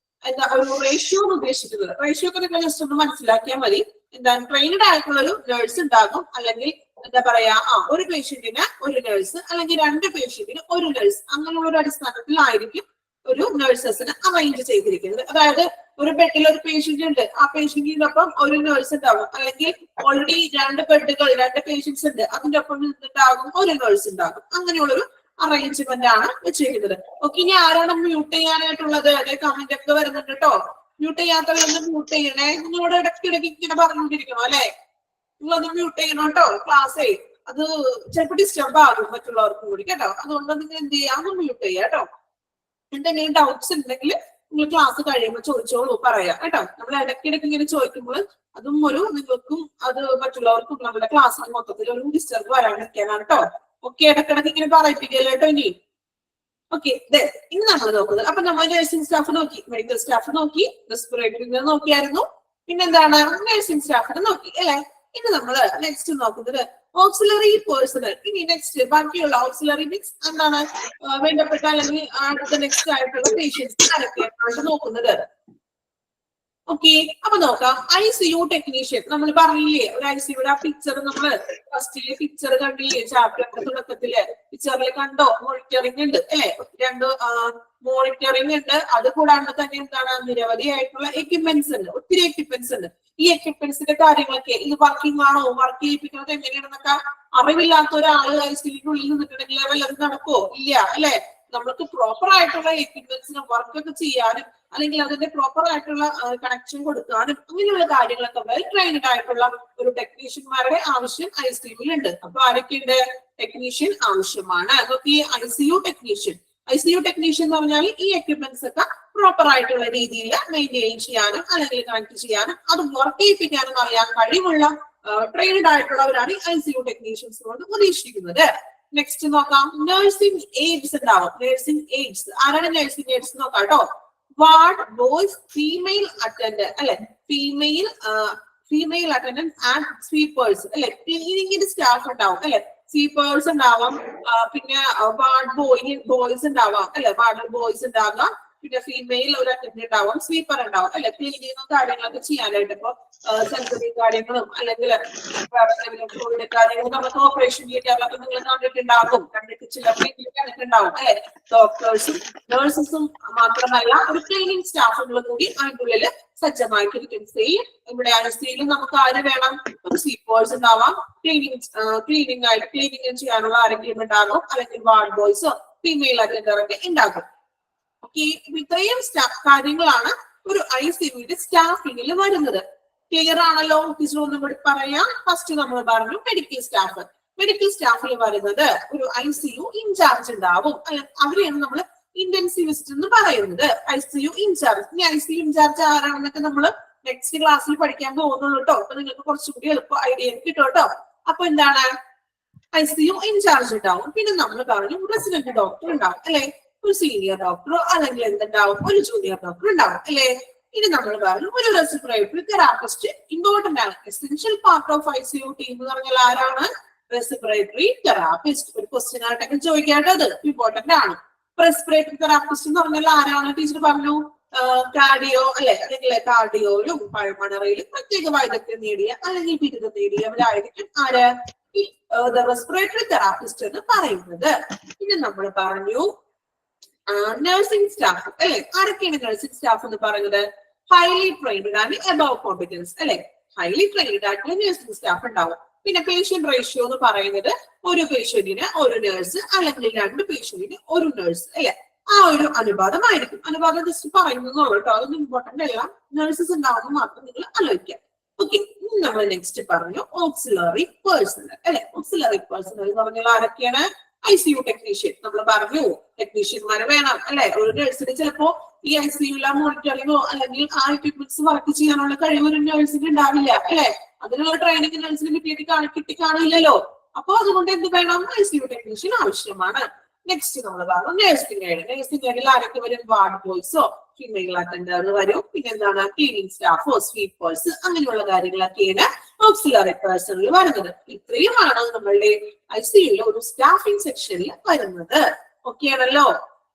ഒരു റേഷ്യോ ഉദ്ദേശിക്കുന്നത്. റേഷ്യോ ഒക്കെ നിങ്ങൾ ജസ്റ്റ് ഒന്ന് മനസ്സിലാക്കിയാൽ മതി. എന്താണ്, ട്രെയിൻഡ് ആയിട്ടുള്ള ഒരു നഴ്സ് ഉണ്ടാകും, അല്ലെങ്കിൽ എന്താ പറയാ ഒരു പേഷ്യന്റിന് ഒരു നഴ്സ് അല്ലെങ്കിൽ 2 പേഷ്യന്റിന് ഒരു നഴ്സ്, അങ്ങനെയുള്ള ഒരു അടിസ്ഥാനത്തിലായിരിക്കും ഒരു നഴ്സസിന് അറേഞ്ച് ചെയ്തിരിക്കുന്നത്. അതായത് ഒരു ബെഡിൽ ഒരു പേഷ്യന്റ് ഉണ്ട്, ആ പേഷ്യന്റിനൊപ്പം ഒരു നഴ്സ് ഉണ്ടാവും, അല്ലെങ്കിൽ ഓൾറെഡി 2 ബെഡുകൾ 2 പേഷ്യൻസ് ഉണ്ട്, അതിന്റെ ഒപ്പം നിന്നിട്ടാകും ഒരു നഴ്സ് ഉണ്ടാകും. അങ്ങനെയുള്ളൊരു അറേഞ്ച്മെന്റ് ആണ് വെച്ചിരിക്കുന്നത്. ഓക്കെ, ഇനി ആരാണ് മ്യൂട്ട് ചെയ്യാനായിട്ടുള്ളത്? അതേ കമന്റ് ഒക്കെ വരുന്നുണ്ട് കേട്ടോ. മ്യൂട്ട് ചെയ്യാത്തവരൊന്നും മ്യൂട്ട് ചെയ്യണേ. നിങ്ങളോട് ഇടയ്ക്കിടയ്ക്ക് ഇങ്ങനെ പറഞ്ഞുകൊണ്ടിരിക്കണം അല്ലെ. നിങ്ങളൊന്ന് മ്യൂട്ട് ചെയ്യണം കേട്ടോ. ക്ലാസ്സേ അത് ചിലപ്പോൾ ഡിസ്റ്റർബ് ആകും മറ്റുള്ളവർക്കും കൂടി കേട്ടോ. അതുകൊണ്ട് നിങ്ങൾ എന്ത് ചെയ്യാം, ഒന്ന് മ്യൂട്ട് ചെയ്യാം കേട്ടോ. എന്തെങ്കിലും ഡൗട്ട്സ് ഉണ്ടെങ്കിൽ നിങ്ങൾ ക്ലാസ് കഴിയുമ്പോൾ ചോദിച്ചോളൂ, പറയാം കേട്ടോ. നമ്മൾ ഇടയ്ക്കിടയ്ക്ക് ഇങ്ങനെ ചോദിക്കുമ്പോൾ അതും നിങ്ങൾക്കും അത് മറ്റുള്ളവർക്കും നമ്മുടെ ക്ലാസ്സിൽ മൊത്തത്തിൽ ഒരു ഡിസ്റ്റർബ് വരാണ്ടിരിക്കാനാണ് കേട്ടോ. ഓക്കെ, ഇടയ്ക്കിടയ്ക്ക് ഇങ്ങനെ പറയിപ്പിക്കല്ലോ കേട്ടോ ഇനി. ഓക്കെ, ഇനി നമ്മൾ നോക്കുന്നത്, അപ്പൊ നമ്മൾ നഴ്സിംഗ് സ്റ്റാഫ് നോക്കി, മെഡിക്കൽ സ്റ്റാഫ് നോക്കി, റെസ്പിറേറ്ററി നോക്കിയായിരുന്നു, പിന്നെന്താണ് നഴ്സിംഗ് സ്റ്റാഫിനെ നോക്കി അല്ലെ. ഇനി നമ്മൾ നെക്സ്റ്റ് നോക്കുന്നത് ഓക്സിലറി പേഴ്സണൽ. ഇനി നെക്സ്റ്റ് ബാക്കിയുള്ള ഓക്സിലറി മീൻസ് എന്താണ്, വേണ്ടപ്പെട്ട അല്ലെങ്കിൽ അടുത്ത നെക്സ്റ്റ് ആയിട്ടുള്ള പേഷ്യൻസ് ആരൊക്കെയാണ് നോക്കുന്നത്. ഓക്കെ, അപ്പൊ നോക്കാം. ICU ടെക്നീഷ്യൻ നമ്മൾ പറഞ്ഞില്ലേ, ഒരു ICUയുടെ ആ പിക്ചർ നമ്മൾ ഫസ്റ്റില് പിക്ചർ കണ്ടില്ലേ, ചാപ്റ്ററിന്റെ തുടക്കത്തില് പിക്ചറിൽ കണ്ടോ, മോണിറ്ററിംഗ് ഉണ്ട് അല്ലെ. 2 മോണിറ്ററിംഗ് ഉണ്ട്. അത് കൂടാണ്ട് തന്നെ എന്താണ്, നിരവധി ആയിട്ടുള്ള എക്യുപ്മെന്റ്സ് ഉണ്ട്, ഒത്തിരി എക്യുപ്മെന്റ്സ് ഉണ്ട്. ഈ എക്യുപ്മെന്റ്സിന്റെ കാര്യങ്ങളൊക്കെ ഇത് വർക്കിംഗ് ആണോ, വർക്ക് ചെയ്യിപ്പിക്കുന്നത് എങ്ങനെയാണെന്നൊക്കെ അറിവില്ലാത്ത ഒരാള് ഐസിയുവിനുള്ളിൽ നിന്നിട്ടുണ്ടെങ്കിൽ വല്ലതും നടക്കുമോ? ഇല്ല അല്ലെ. നമ്മൾക്ക് പ്രോപ്പർ ആയിട്ടുള്ള എക്യുപ്മെന്റ്സിന് വർക്കൊക്കെ ചെയ്യാനും അല്ലെങ്കിൽ അതിന്റെ പ്രോപ്പർ ആയിട്ടുള്ള കണക്ഷൻ കൊടുക്കാനും അങ്ങനെയുള്ള കാര്യങ്ങളൊക്കെ വെൽ ട്രെയിൻഡ് ആയിട്ടുള്ള ഒരു ടെക്നീഷ്യന്മാരുടെ ആവശ്യം ഐസിയുവിൽ ഉണ്ട്. അപ്പൊ ആരൊക്കെയുണ്ട്? ടെക്നീഷ്യൻ ആവശ്യമാണ്. ഈ ഐസിയു ടെക്നീഷ്യൻ എന്ന് പറഞ്ഞാൽ ഈ എക്യുപ്മെന്റ്സ് ഒക്കെ പ്രോപ്പർ ആയിട്ടുള്ള രീതിയിൽ മെയിൻറ്റെയിൻ ചെയ്യാനും അല്ലെങ്കിൽ കണക്ട് ചെയ്യാനും അത് വർക്ക് ചെയ്യിപ്പിക്കാനും അറിയാൻ കഴിവുള്ള ട്രെയിൻഡ് ആയിട്ടുള്ളവരാണ് ഐസിയു ടെക്നീഷ്യൻസ് കൊണ്ട് ഉദ്ദേശിക്കുന്നത്. നെക്സ്റ്റ് നോക്കാം, നഴ്സിംഗ് എയ്ഡ്സ് ഉണ്ടാവും. നഴ്സിംഗ് എയ്ഡ്സ് ആരാണ്? നഴ്സിംഗ് എയ്ഡ്സ് നോക്കാം കേട്ടോ. വാർഡ് ബോയ്സ്, ഫീമെയിൽ അറ്റൻഡന്റ് അല്ലെ, ഫീമെയിൽ അറ്റൻഡന്റ് ആൻഡ് സ്വീപ്പേഴ്സ് അല്ലെ, ക്ലീനിങ്ങിന്റെ സ്റ്റാഫ് ഉണ്ടാവും അല്ലെ, സ്വീപ്പേഴ്സ് ഉണ്ടാവാം, പിന്നെ വാർഡ് ബോയ്സ് ഉണ്ടാവാം അല്ലെ, വാർഡ് ബോയ്സ് ഉണ്ടാകാം, പിന്നെ ഫീമെയിൽ ഒരു അറ്റൻഡന്റ് ഉണ്ടാവും, സ്വീപ്പർ ഉണ്ടാവും അല്ലെ, ക്ലീനിങ്ങും കാര്യങ്ങളൊക്കെ ചെയ്യാനായിട്ട്. ഇപ്പൊ സെൻസറി കാര്യങ്ങളും അല്ലെങ്കിൽ കോവിഡ് കാര്യങ്ങളും നമുക്ക് ഓപ്പറേഷൻ തിയേറ്ററിലൊക്കെ നിങ്ങൾ കണ്ടിട്ട് ചിലപ്പോൾ കണ്ടിട്ടുണ്ടാവും അല്ലെ. ഡോക്ടേഴ്സും നഴ്സസും മാത്രമല്ല ഒരു ക്ലീനിങ് സ്റ്റാഫുകളും കൂടി അതിനുള്ളിൽ സജ്ജമായിട്ടിരിക്കും. സെയിം ഇവിടെ ഐസിയിൽ നമുക്ക് ആര് വേണം? ഒരു സ്വീപ്പേഴ്സ് ഉണ്ടാവാം, ക്ലീനിങ് ചെയ്യാനുള്ള ആരെങ്കിലും ഉണ്ടാകും, അല്ലെങ്കിൽ വാർഡ് ബോയ്സോ ഫീമെയിൽ അറ്റൻഡറൊക്കെ ഉണ്ടാകും. ഓക്കെ, ഇത്രയും കാര്യങ്ങളാണ് ഒരു ഐസിയുവിന്റെ സ്റ്റാഫിങ്ങിൽ വരുന്നത്. ക്ലിയർ ആണല്ലോ? ടീച്ചർ ഒന്നും കൂടി പറയാം. ഫസ്റ്റ് നമ്മൾ പറഞ്ഞു മെഡിക്കൽ സ്റ്റാഫ്. മെഡിക്കൽ സ്റ്റാഫിൽ വരുന്നത് ഒരു ഐസിയു ഇൻചാർജ് ഉണ്ടാവും. അവരെയാണ് നമ്മൾ ഇന്റൻസിവിസ്റ്റ് എന്ന് പറയുന്നത്. ICU incharge. ഇനി ഐസിയു ഇൻചാർജ് ആരാണെന്നൊക്കെ നമ്മൾ നെക്സ്റ്റ് ക്ലാസ്സിൽ പഠിക്കാൻ പോകുന്നുള്ളൂ കേട്ടോ. അപ്പൊ നിങ്ങൾക്ക് കുറച്ചുകൂടി എളുപ്പം ഐഡിയ കിട്ടും കേട്ടോ. അപ്പൊ എന്താണ്? ഐസിയു ഇൻചാർജ് ഉണ്ടാവും. പിന്നെ നമ്മൾ പറഞ്ഞു റെസിഡന്റ് ഡോക്ടർ ഉണ്ടാവും അല്ലെ, ഒരു സീനിയർ ഡോക്ടറോ അല്ലെങ്കിൽ എന്തുണ്ടാവും? ഒരു ജൂനിയർ ഡോക്ടർ ഉണ്ടാവും അല്ലെ. ഇനി നമ്മൾ പറഞ്ഞു ഒരു റെസ്പിറേറ്ററി തെറാപ്പിസ്റ്റ് ഇമ്പോർട്ടന്റ് ആണ്. Essential part of ICU team എന്ന് പറഞ്ഞാൽ ആരാണ്? Respiratory therapist. ഒരു ക്വസ്റ്റ്യൻ ആയിട്ടൊക്കെ ചോദിക്കേണ്ടത് ഇമ്പോർട്ടന്റ് ആണ്. റെസ്പിറേറ്ററി തെറാപ്പിസ്റ്റ് എന്ന് പറഞ്ഞാൽ ആരാണ്? ടീച്ചർ പറഞ്ഞു കാർഡിയോ അല്ലെ, അല്ലെങ്കിൽ കാർഡിയോയിലും പൾമണറിയിലും പ്രത്യേക വൈദഗ്ധ്യം നേടിയ അല്ലെങ്കിൽ ബിരുദം നേടിയവരായിരിക്കും ആര്? ഈ റെസ്പിറേറ്ററി തെറാപ്പിസ്റ്റ് എന്ന് പറയുന്നത്. പിന്നെ നമ്മൾ പറഞ്ഞു നഴ്സിംഗ് സ്റ്റാഫ് അല്ലെ. ആരൊക്കെയാണ് നഴ്സിംഗ് സ്റ്റാഫ് എന്ന് പറയുന്നത്? Highly trained and above competence അല്ലെ. ഹൈലി ട്രെയിൻഡ് ആയിട്ടുള്ള നഴ്സിംഗ് സ്റ്റാഫ് ഉണ്ടാവും. പിന്നെ പേഷ്യന്റ് റേഷ്യോ എന്ന് പറയുന്നത് ഒരു പേഷ്യന്റിന് ഒരു നഴ്സ് അല്ലെങ്കിൽ 2 പേഷ്യന്റിന് ഒരു നഴ്സ് അല്ലെ. ആ ഒരു അനുപാതമായിരിക്കും. അനുപാതം ജസ്റ്റ് പറയുന്നുള്ളൂ കേട്ടോ, അതൊന്നും ഇമ്പോർട്ടന്റ് അല്ല. നഴ്സസ് ഉണ്ടാവുന്ന മാത്രം നിങ്ങൾ ആലോചിക്കാം. ഓക്കെ, നമ്മൾ നെക്സ്റ്റ് പറഞ്ഞു ഓക്സിലറി പേഴ്സണൽ അല്ലെ. ഓക്സിലറി പേഴ്സണൽ എന്ന് പറഞ്ഞാൽ ആരൊക്കെയാണ്? ICU technician. നമ്മൾ പറഞ്ഞു ടെക്നീഷ്യന്മാര് വേണം അല്ലെ. ഒരു നഴ്സിന് ചിലപ്പോ ഈ ഐസിയുല മോണിറ്ററിങ്ങോ അല്ലെങ്കിൽ ആ എക്യുപ്മെന്റ്സ് വർക്ക് ചെയ്യാനുള്ള കഴിവ് ഒരു നഴ്സിന് ഉണ്ടാവില്ല അല്ലെ. അതിനുള്ള ട്രെയിനിങ് നഴ്സിന് കിട്ടി കാണില്ലല്ലോ. അപ്പൊ അതുകൊണ്ട് എന്ത് വേണം? ഐസിയു ടെക്നീഷ്യൻ ആവശ്യമാണ്. നെക്സ്റ്റ് നമ്മൾ പറഞ്ഞു നഴ്സിംഗ് എയ്ഡ്. നഴ്സിംഗ് എയ്ഡിൽ ആരൊക്കെ വരും? വാർഡ് ബോയ്സോ ഫീമെയിൽ അറ്റൻഡർ വരും. പിന്നെ എന്താണ്? ക്ലീനിങ് സ്റ്റാഫോ സ്വീപ്പേഴ്സ് അങ്ങനെയുള്ള കാര്യങ്ങളൊക്കെയാണ് ഓക്സിലറി പേഴ്സണിൽ വരുന്നത്. ഇത്രയുമാണ് നമ്മളുടെ ഐസിയുവിലെ ഒരു സ്റ്റാഫിംഗ് സെക്ഷനിൽ വരുന്നത്. ഓക്കെ ആണല്ലോ?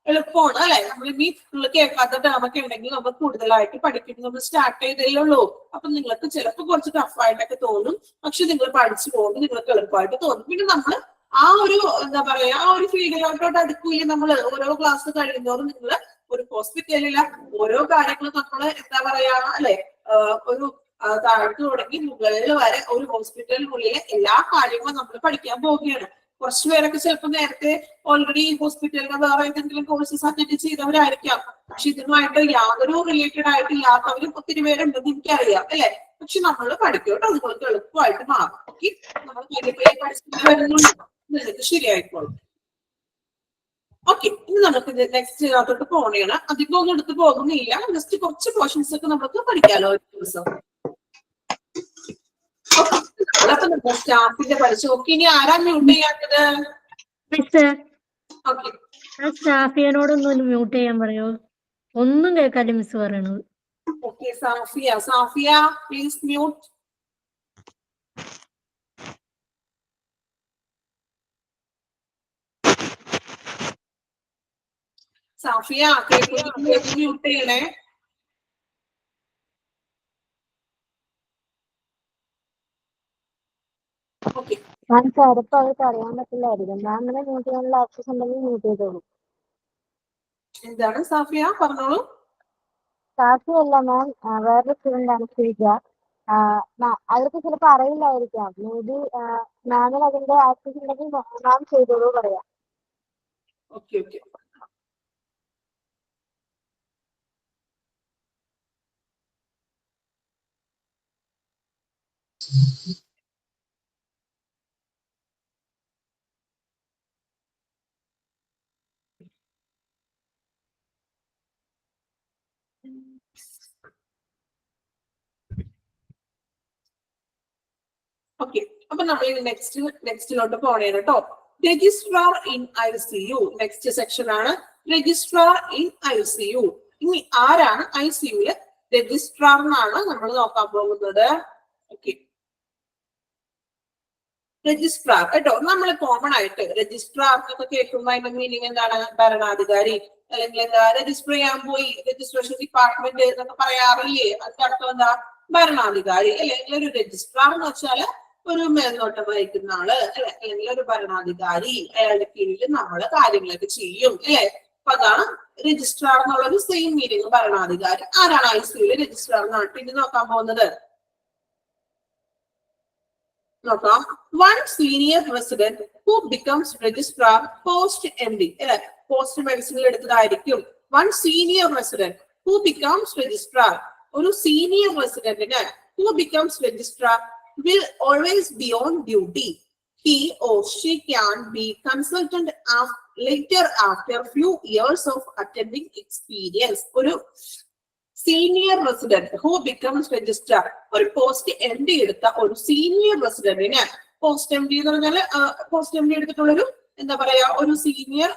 എളുപ്പമാണ് അല്ലെ. നമ്മൾ ഇനി കേൾക്കാത്ത ടേമൊക്കെ ഉണ്ടെങ്കിൽ നമ്മൾ കൂടുതലായിട്ട് പഠിക്കുന്നത് നമ്മൾ സ്റ്റാർട്ട് ചെയ്തേ ഉള്ളൂ. അപ്പൊ നിങ്ങൾക്ക് ചിലപ്പോൾ കുറച്ച് ടഫായിട്ടൊക്കെ തോന്നും, പക്ഷെ നിങ്ങൾ പഠിച്ചു പോകുമ്പോൾ നിങ്ങൾക്ക് എളുപ്പമായിട്ട് തോന്നും. പിന്നെ നമ്മൾ ആ ഒരു എന്താ പറയാ ആ ഒരു ഫീൽഡിലോട്ടോട്ട് അടുക്കൂല. നമ്മൾ ഓരോ ക്ലാസ് കഴിയുന്നതോറും നിങ്ങൾ ഒരു ഹോസ്പിറ്റലിലെ ഓരോ കാര്യങ്ങളും നമ്മൾ എന്താ പറയാ അല്ലെ, ഒരു താഴത്ത് തുടങ്ങി മുകളിൽ വരെ ഒരു ഹോസ്പിറ്റലിനുള്ളിലെ എല്ലാ കാര്യങ്ങളും നമ്മൾ പഠിക്കാൻ പോവുകയാണ്. കുറച്ചു പേരൊക്കെ ചിലപ്പോൾ നേരത്തെ ഓൾറെഡി ഹോസ്പിറ്റലിന് വേറെ ഏതെങ്കിലും കോഴ്സസ് അറ്റൻഡ് ചെയ്തവരായിരിക്കാം. പക്ഷെ ഇതുമായിട്ട് യാതൊരു റിലേറ്റഡ് ആയിട്ട് ഇല്ലാത്തവരും ഒത്തിരി പേരുണ്ടെന്ന് എനിക്കറിയാം അല്ലെ. പക്ഷെ നമ്മൾ പഠിക്കോട്ടോ, നിങ്ങൾക്ക് എളുപ്പമായിട്ട് മാറും. ഓക്കെ, നമ്മൾ പഠിച്ചിട്ട് വരുന്നുണ്ട്, നിങ്ങൾക്ക് ശരിയായിക്കോളും. ഓക്കെ, ഇനി നമുക്ക് നെക്സ്റ്റ് ഇതിനകത്തോട്ട് പോകണേണ്. അധികം ഒന്നും എടുത്ത് പോകുന്നില്ല, ജസ്റ്റ് കുറച്ച് പോർഷൻസ് ഒക്കെ നമുക്ക് പഠിക്കാലോ ഒരു ദിവസം. സ്റ്റാഫിന്റെ പഠിച്ചു. ഓക്കെ, ഇനി ആരാ മ്യൂട്ട് ചെയ്യാത്തത്? ഓക്കെ, സാഫിയനോടൊന്ന് മ്യൂട്ട് ചെയ്യാൻ പറയോ? ഒന്നും കേൾക്കാല്ലേ മിസ് പറയണത്. Okay, Safiya please mute. Safiya mute ചെയ്യണേ. ഓക്കെ, ചിലപ്പോ അത് പറയാൻ പറ്റില്ലായിരിക്കും. മാമിനെ മ്യൂട്ട് ചെയ്യാനുള്ള ആക്സസ് ഉണ്ടെങ്കിൽ മ്യൂട്ട് ചെയ്തോളൂ. എന്താണ് സാഫിയ പറഞ്ഞോളൂ. സാഫിയല്ല മാം, വേറൊരു സ്റ്റുഡന്റ് ആണ് ശ്രീജ. അവർക്ക് ചിലപ്പോൾ അറിയില്ലായിരിക്കാം. മേ ബി മാമിന് അതിന്റെ ആക്സസ് ഉണ്ടെങ്കിൽ മാം ചെയ്തോളൂ പറയാം. Okay okay. ഓക്കെ, അപ്പൊ നമ്മൾ നെക്സ്റ്റിലോട്ട് പോണേ കേട്ടോ. Registrar in ICU next section ആണ്. Registrar in ICU. ഇനി ആരാണ് ICUല് രജിസ്ട്രാർ എന്നാണ് നമ്മൾ നോക്കാൻ പോകുന്നത്. ഓക്കെ, രജിസ്ട്രാർ കേട്ടോ. നമ്മൾ കോമൺ ആയിട്ട് രജിസ്ട്രാർ എന്നൊക്കെ കേൾക്കുമ്പോൾ അതിന്റെ മീനിങ് എന്താണ്? ഭരണാധികാരി, അല്ലെങ്കിൽ എന്താ രജിസ്റ്റർ ചെയ്യാൻ പോയി രജിസ്ട്രേഷൻ ഡിപ്പാർട്ട്മെന്റ് എന്നൊക്കെ പറയാറില്ലേ? അതിന്റെ അർത്ഥം എന്താ? ഭരണാധികാരി അല്ലെ? ഒരു രജിസ്ട്രാർ എന്ന് വെച്ചാല് ഒരു മേൽനോട്ടം വഹിക്കുന്ന ആള് അല്ലെ, അല്ലെങ്കിൽ ഒരു ഭരണാധികാരി. അയാളുടെ കീഴിൽ നമ്മൾ കാര്യങ്ങളൊക്കെ ചെയ്യും അല്ലെ. അപ്പൊ അതാണ് രജിസ്ട്രാർ എന്നുള്ളൊരു സെയിം മീനിങ്, ഭരണാധികാരി. ആരാണ് ICUല് രജിസ്ട്രാർ എന്നാണ് പിന്നെ നോക്കാൻ പോകുന്നത്. നോക്കാം. One senior resident who becomes registrar post MD അല്ലെ, പോസ്റ്റ് മെഡിസിനിൽ എടുത്തതായിരിക്കും. One senior resident who becomes registrar, ഒരു സീനിയർ റെസിഡന്റിന് who becomes registrar will always be on duty. He or she can be consultant later after few years of attending experience. ഒരു senior resident who becomes registrar, ഒരു പോസ്റ്റ് MD എടുത്ത ഒരു സീനിയർ റെസിഡന്റിന്, പോസ്റ്റ് MD എന്ന് പറഞ്ഞാൽ പോസ്റ്റ് MD എടുത്തിട്ടുള്ളൊരു എന്താ പറയാ ഒരു senior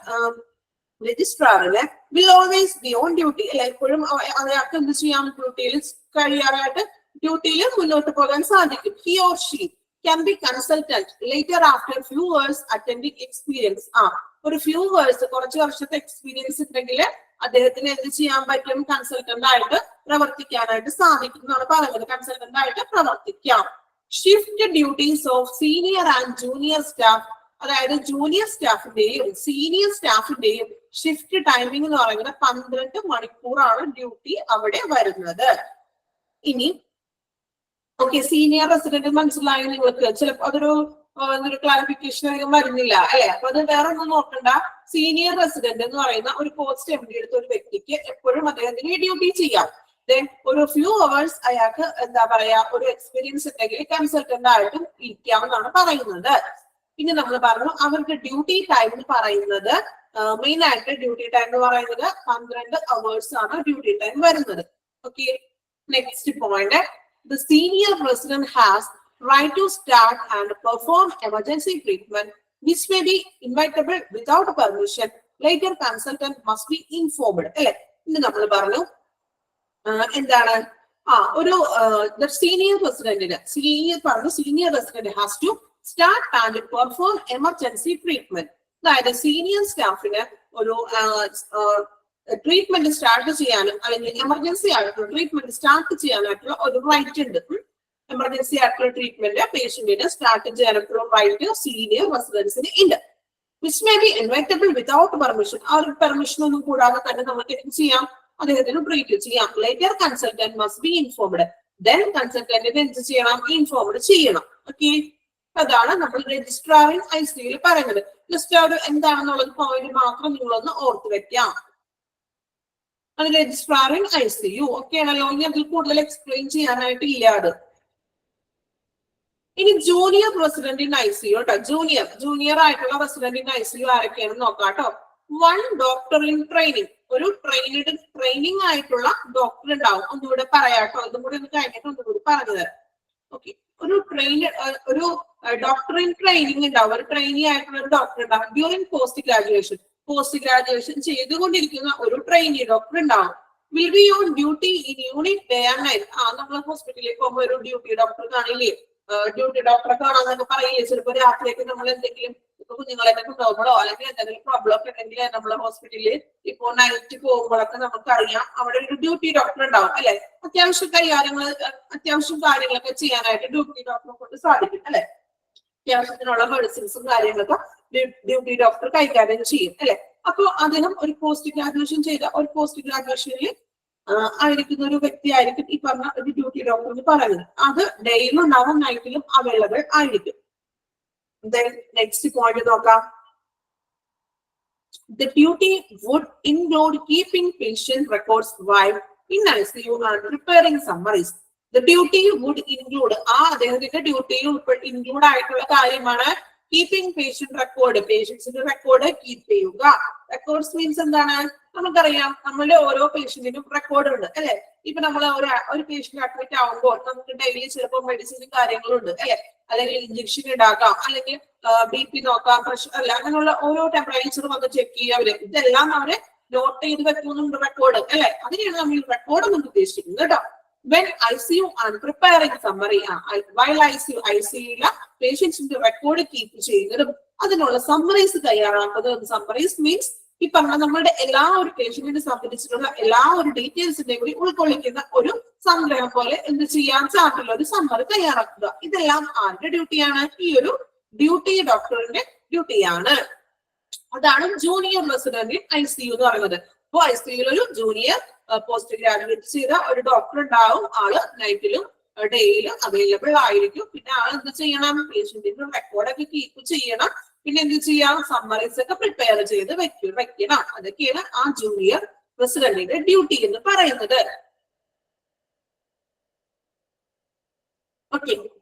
രജിസ്ട്രാറിന് will always be on duty അല്ലെ, എപ്പോഴും അയാൾക്ക് എന്ത് ചെയ്യാം? ഡ്യൂട്ടിയിൽ കഴിയാറായിട്ട് ഡ്യൂട്ടിയിൽ മുന്നോട്ട് പോകാൻ സാധിക്കും. He or she can be consultant later after few years attending experience. ഒരു few years, കുറച്ച് വർഷത്തെ എക്സ്പീരിയൻസ് ഉണ്ടെങ്കിൽ അദ്ദേഹത്തിന് എന്ത് ചെയ്യാൻ പറ്റും? കൺസൾട്ടന്റ് ആയിട്ട് പ്രവർത്തിക്കാനായിട്ട് സാധിക്കും എന്നാണ് പറയുന്നത്. കൺസൾട്ടന്റ് ആയിട്ട് പ്രവർത്തിക്കാം. Shift duties of senior and junior staff, അതായത് ജൂനിയർ സ്റ്റാഫിന്റെയും സീനിയർ സ്റ്റാഫിന്റെയും ഷിഫ്റ്റ് ടൈമിംഗ് എന്ന് പറയുന്നത് 12 മണിക്കൂറാണ് ഡ്യൂട്ടി അവിടെ വരുന്നത്. ഇനി ഓക്കെ, സീനിയർ റെസിഡന്റ് മനസ്സിലായി നിങ്ങൾക്ക്? ചിലപ്പോ അതൊരു ക്ലാരിഫിക്കേഷൻ അധികം വരുന്നില്ല അല്ലെ. അപ്പൊ അത് വേറെ ഒന്നും നോക്കണ്ട. സീനിയർ റെസിഡന്റ് എന്ന് പറയുന്ന ഒരു പോസ്റ്റ് MD എടുത്ത ഒരു വ്യക്തിക്ക് എപ്പോഴും അദ്ദേഹത്തിന് ഡ്യൂട്ടി ചെയ്യാം. ഒരു ഫ്യൂ അവേഴ്സ് അയാൾക്ക് എന്താ പറയാ ഒരു എക്സ്പീരിയൻസ് ഉണ്ടെങ്കിൽ കൺസൾട്ടന്റ് ആയിട്ടും ഇരിക്കാമെന്നാണ് പറയുന്നത്. പിന്നെ നമ്മൾ പറഞ്ഞു അവർക്ക് ഡ്യൂട്ടി ടൈം എന്ന് പറയുന്നത് മെയിൻ ആയിട്ട് ഡ്യൂട്ടി ടൈം എന്ന് പറയുന്നത് 12 അവേഴ്സ് ആണ് ഡ്യൂട്ടി ടൈം വരുന്നത്. Okay, next point. The senior resident has right to start and perform emergency treatment which may be inevitable without permission. Later consultant must be informed. അല്ലെ, ഇന്ന് നമ്മൾ പറഞ്ഞു എന്താണ് ഒരു സീനിയർ റെസിഡന്റിന് senior resident has to start and perform emergency treatment. അതായത് സീനിയർ സ്റ്റാഫിന് ഒരു ട്രീറ്റ്മെന്റ് സ്റ്റാർട്ട് ചെയ്യാനും അല്ലെങ്കിൽ എമർജൻസി ആയിട്ടുള്ള ട്രീറ്റ്മെന്റ് സ്റ്റാർട്ട് ചെയ്യാനായിട്ടുള്ള ഒരു റൈറ്റ് ഉണ്ട്. എമർജൻസി ആയിട്ടുള്ള ട്രീറ്റ്മെന്റ് പേഷ്യന്റിന് സ്റ്റാർട്ട് ചെയ്യാനായിട്ടുള്ള റൈറ്റ് സീനിയർ റെസിഡൻസിന് ഉണ്ട്. Which may be inevitable without permission, ആ ഒരു പെർമിഷൻ ഒന്നും കൂടാതെ തന്നെ നമുക്ക് എന്ത് ചെയ്യാം? അദ്ദേഹത്തിന് ട്രീറ്റ് ചെയ്യാം. Later consultant must be informed. Then കൺസൾട്ടന്റിന് എന്ത് ചെയ്യണം? ഇൻഫോംഡ് ചെയ്യണം. ഓക്കെ, അതാണ് നമ്മൾ രജിസ്ട്രാറിംഗ് ICUയിൽ പറയുന്നത്. ജസ്റ്റ് ഒരു എന്താണെന്നുള്ളത് പോയിന്റ് മാത്രം നിങ്ങളൊന്ന് ഓർത്ത് വെക്കാം. അത് രജിസ്ട്രാറിംഗ് ICU. ഓക്കെ ആണല്ലോ. ഇനി അതിൽ കൂടുതൽ എക്സ്പ്ലെയിൻ ചെയ്യാനായിട്ട് ഇല്ല. അത് ഇനി ജൂനിയർ റെസിഡന്റ് ഇൻ ICU കേട്ടോ. ജൂനിയർ ആയിട്ടുള്ള റെസിഡന്റ് ഇൻ ICU ആരൊക്കെയാണെന്ന് നോക്കാം കേട്ടോ. വൺ ഡോക്ടർ ഇൻ ട്രെയിനിങ്, ഒരു ട്രെയിനിങ് ആയിട്ടുള്ള ഡോക്ടർ ഉണ്ടാവും. ഒന്നുകൂടെ പറയാട്ടോ, ഇതും കൂടി ഒന്ന് കഴിഞ്ഞിട്ട് ഒന്നുകൂടി പറഞ്ഞു തരാം. ഓക്കെ, ഒരു ഡോക്ടർ ഇൻ ട്രെയിനിങ് ഉണ്ടാവും. ഒരു ട്രെയിനി ആയിട്ടുള്ള ഒരു ഡോക്ടർ ഉണ്ടാവും. ഡ്യൂറിംഗ് പോസ്റ്റ് ഗ്രാജുവേഷൻ ചെയ്തുകൊണ്ടിരിക്കുന്ന ഒരു ട്രെയിനി ഡോക്ടർ ഉണ്ടാവും. Will be on duty in unit day and night. നമ്മൾ ഹോസ്പിറ്റലിലേക്ക് പോകുമ്പോൾ ഒരു ഡ്യൂട്ടി ഡോക്ടർ കാണില്ലേ? ഡ്യൂട്ടി ഡോക്ടറെ കാണാന്നൊക്കെ പറയില്ലേ? ചിലപ്പോൾ രാത്രിയൊക്കെ നമ്മൾ എന്തെങ്കിലും കുഞ്ഞുങ്ങളെയൊക്കെ കൊണ്ടുപോകുമ്പോഴോ അല്ലെങ്കിൽ എന്തെങ്കിലും പ്രോബ്ലം ഒക്കെ ഉണ്ടെങ്കിൽ നമ്മൾ ഹോസ്പിറ്റലിൽ ഇപ്പോ നൈറ്റ് പോകുമ്പോഴൊക്കെ നമുക്കറിയാം അവിടെ ഒരു ഡ്യൂട്ടി ഡോക്ടർ ഉണ്ടാവും അല്ലെ. അത്യാവശ്യം കാര്യങ്ങളൊക്കെ ചെയ്യാനായിട്ട് ഡ്യൂട്ടി ഡോക്ടറെ കൊണ്ട് സാധിക്കും അല്ലെ. അത്യാവശ്യത്തിനുള്ള മെഡിസിൻസും കാര്യങ്ങളൊക്കെ ഡ്യൂട്ടി ഡോക്ടർ കൈകാര്യം ചെയ്യും അല്ലെ. അപ്പൊ അദ്ദേഹം ഒരു പോസ്റ്റ് ഗ്രാജുവേഷൻ ചെയ്ത ഒരു പോസ്റ്റ് ഗ്രാജുവേഷനിൽ ആയിരിക്കുന്ന ഒരു വ്യക്തിയായിരിക്കും ഈ പറഞ്ഞ ഒരു ഡ്യൂട്ടി ഡോക്ടർ എന്ന് പറയുന്നത്. അത് ഡേയിലും ഉണ്ടാവും, നൈറ്റിലും അവൈലബിൾ ആയിരിക്കും. നെക്സ്റ്റ് പോയിന്റ് നോക്കാം. The duty would include keeping patient records while in ICU and preparing summaries. The duty would include അദ്ദേഹത്തിന്റെ ഡ്യൂട്ടിയിൽ ഇൻക്ലൂഡ് ആയിട്ടുള്ള കാര്യമാണ് കീപ്പിംഗ് പേഷ്യന്റ് റെക്കോർഡ്. പേഷ്യൻസിന്റെ റെക്കോർഡ് കീപ്പ് ചെയ്യുക. റെക്കോർഡ്സ് മീൻസ് എന്താണ്? നമുക്കറിയാം നമ്മളുടെ ഓരോ പേഷ്യന്റിനും റെക്കോർഡ് ഉണ്ട് അല്ലെ. ഇപ്പൊ നമ്മൾ ഒരു പേഷ്യന്റ് അഡ്മിറ്റ് ആവുമ്പോൾ നമുക്ക് ഡെയിലി ചിലപ്പോൾ മെഡിസിനും കാര്യങ്ങളുണ്ട് അല്ലെ, അല്ലെങ്കിൽ ഇഞ്ചക്ഷൻ ഇടാക്കാം, അല്ലെങ്കിൽ BP നോക്കാം, പ്രഷർ അല്ല, അങ്ങനെയുള്ള ഓരോ ടെമ്പറേച്ചർ വന്ന് ചെക്ക് ചെയ്യുക. ഇതെല്ലാം അവര് നോട്ട് ചെയ്ത് വെക്കുന്നുണ്ട് റെക്കോർഡ് അല്ലെ. അതിനെയാണ് നമ്മൾ റെക്കോർഡ് എന്ന് ഉദ്ദേശിക്കുന്നത് കേട്ടോ. When ICU and preparing summary, while ICU പേഷ്യൻസിന്റെ റെക്കോർഡ് കീപ്പ് ചെയ്യുന്നതും അതിനുള്ള സമ്മറീസ് തയ്യാറാക്കുന്നത്. സമ്മറീസ് മീൻസ് ഈ പറഞ്ഞ നമ്മളുടെ എല്ലാ ഒരു പേഷ്യന്റിനെ സംബന്ധിച്ചിട്ടുള്ള എല്ലാ ഒരു ഡീറ്റെയിൽസിന്റെയും കൂടി ഉൾക്കൊള്ളിക്കുന്ന ഒരു സംഗ്രഹം പോലെ എന്ത് ചെയ്യാൻ ചാർട്ടുള്ള ഒരു സമ്മറി തയ്യാറാക്കുക. ഇതെല്ലാം ആരുടെ ഡ്യൂട്ടിയാണ്? ഈ ഒരു ഡ്യൂട്ടി ഡോക്ടറിന്റെ ഡ്യൂട്ടിയാണ്. അതാണ് ജൂനിയർ റെസിഡന്റ് ICU എന്ന് പറയുന്നത്. അപ്പൊ ICUയിൽ ഒരു ജൂനിയർ പോസ്റ്റ് ഗ്രാജുവേറ്റ് ചെയ്ത ഒരു ഡോക്ടർ ഉണ്ടാവും. ആള് നൈറ്റിലും ഡേയിലും അവൈലബിൾ ആയിരിക്കും. പിന്നെ ആൾ എന്ത് ചെയ്യണം? പേഷ്യന്റിന്റെ റെക്കോർഡൊക്കെ കീപ്പ് ചെയ്യണം. പിന്നെ എന്ത് ചെയ്യാം? സമ്മറീസ് ഒക്കെ പ്രിപ്പയർ ചെയ്ത് വെക്കണം. അതൊക്കെയാണ് ആ ജൂനിയർ റെസിഡന്റിന്റെ ഡ്യൂട്ടി എന്ന് പറയുന്നത്. ഓക്കെ,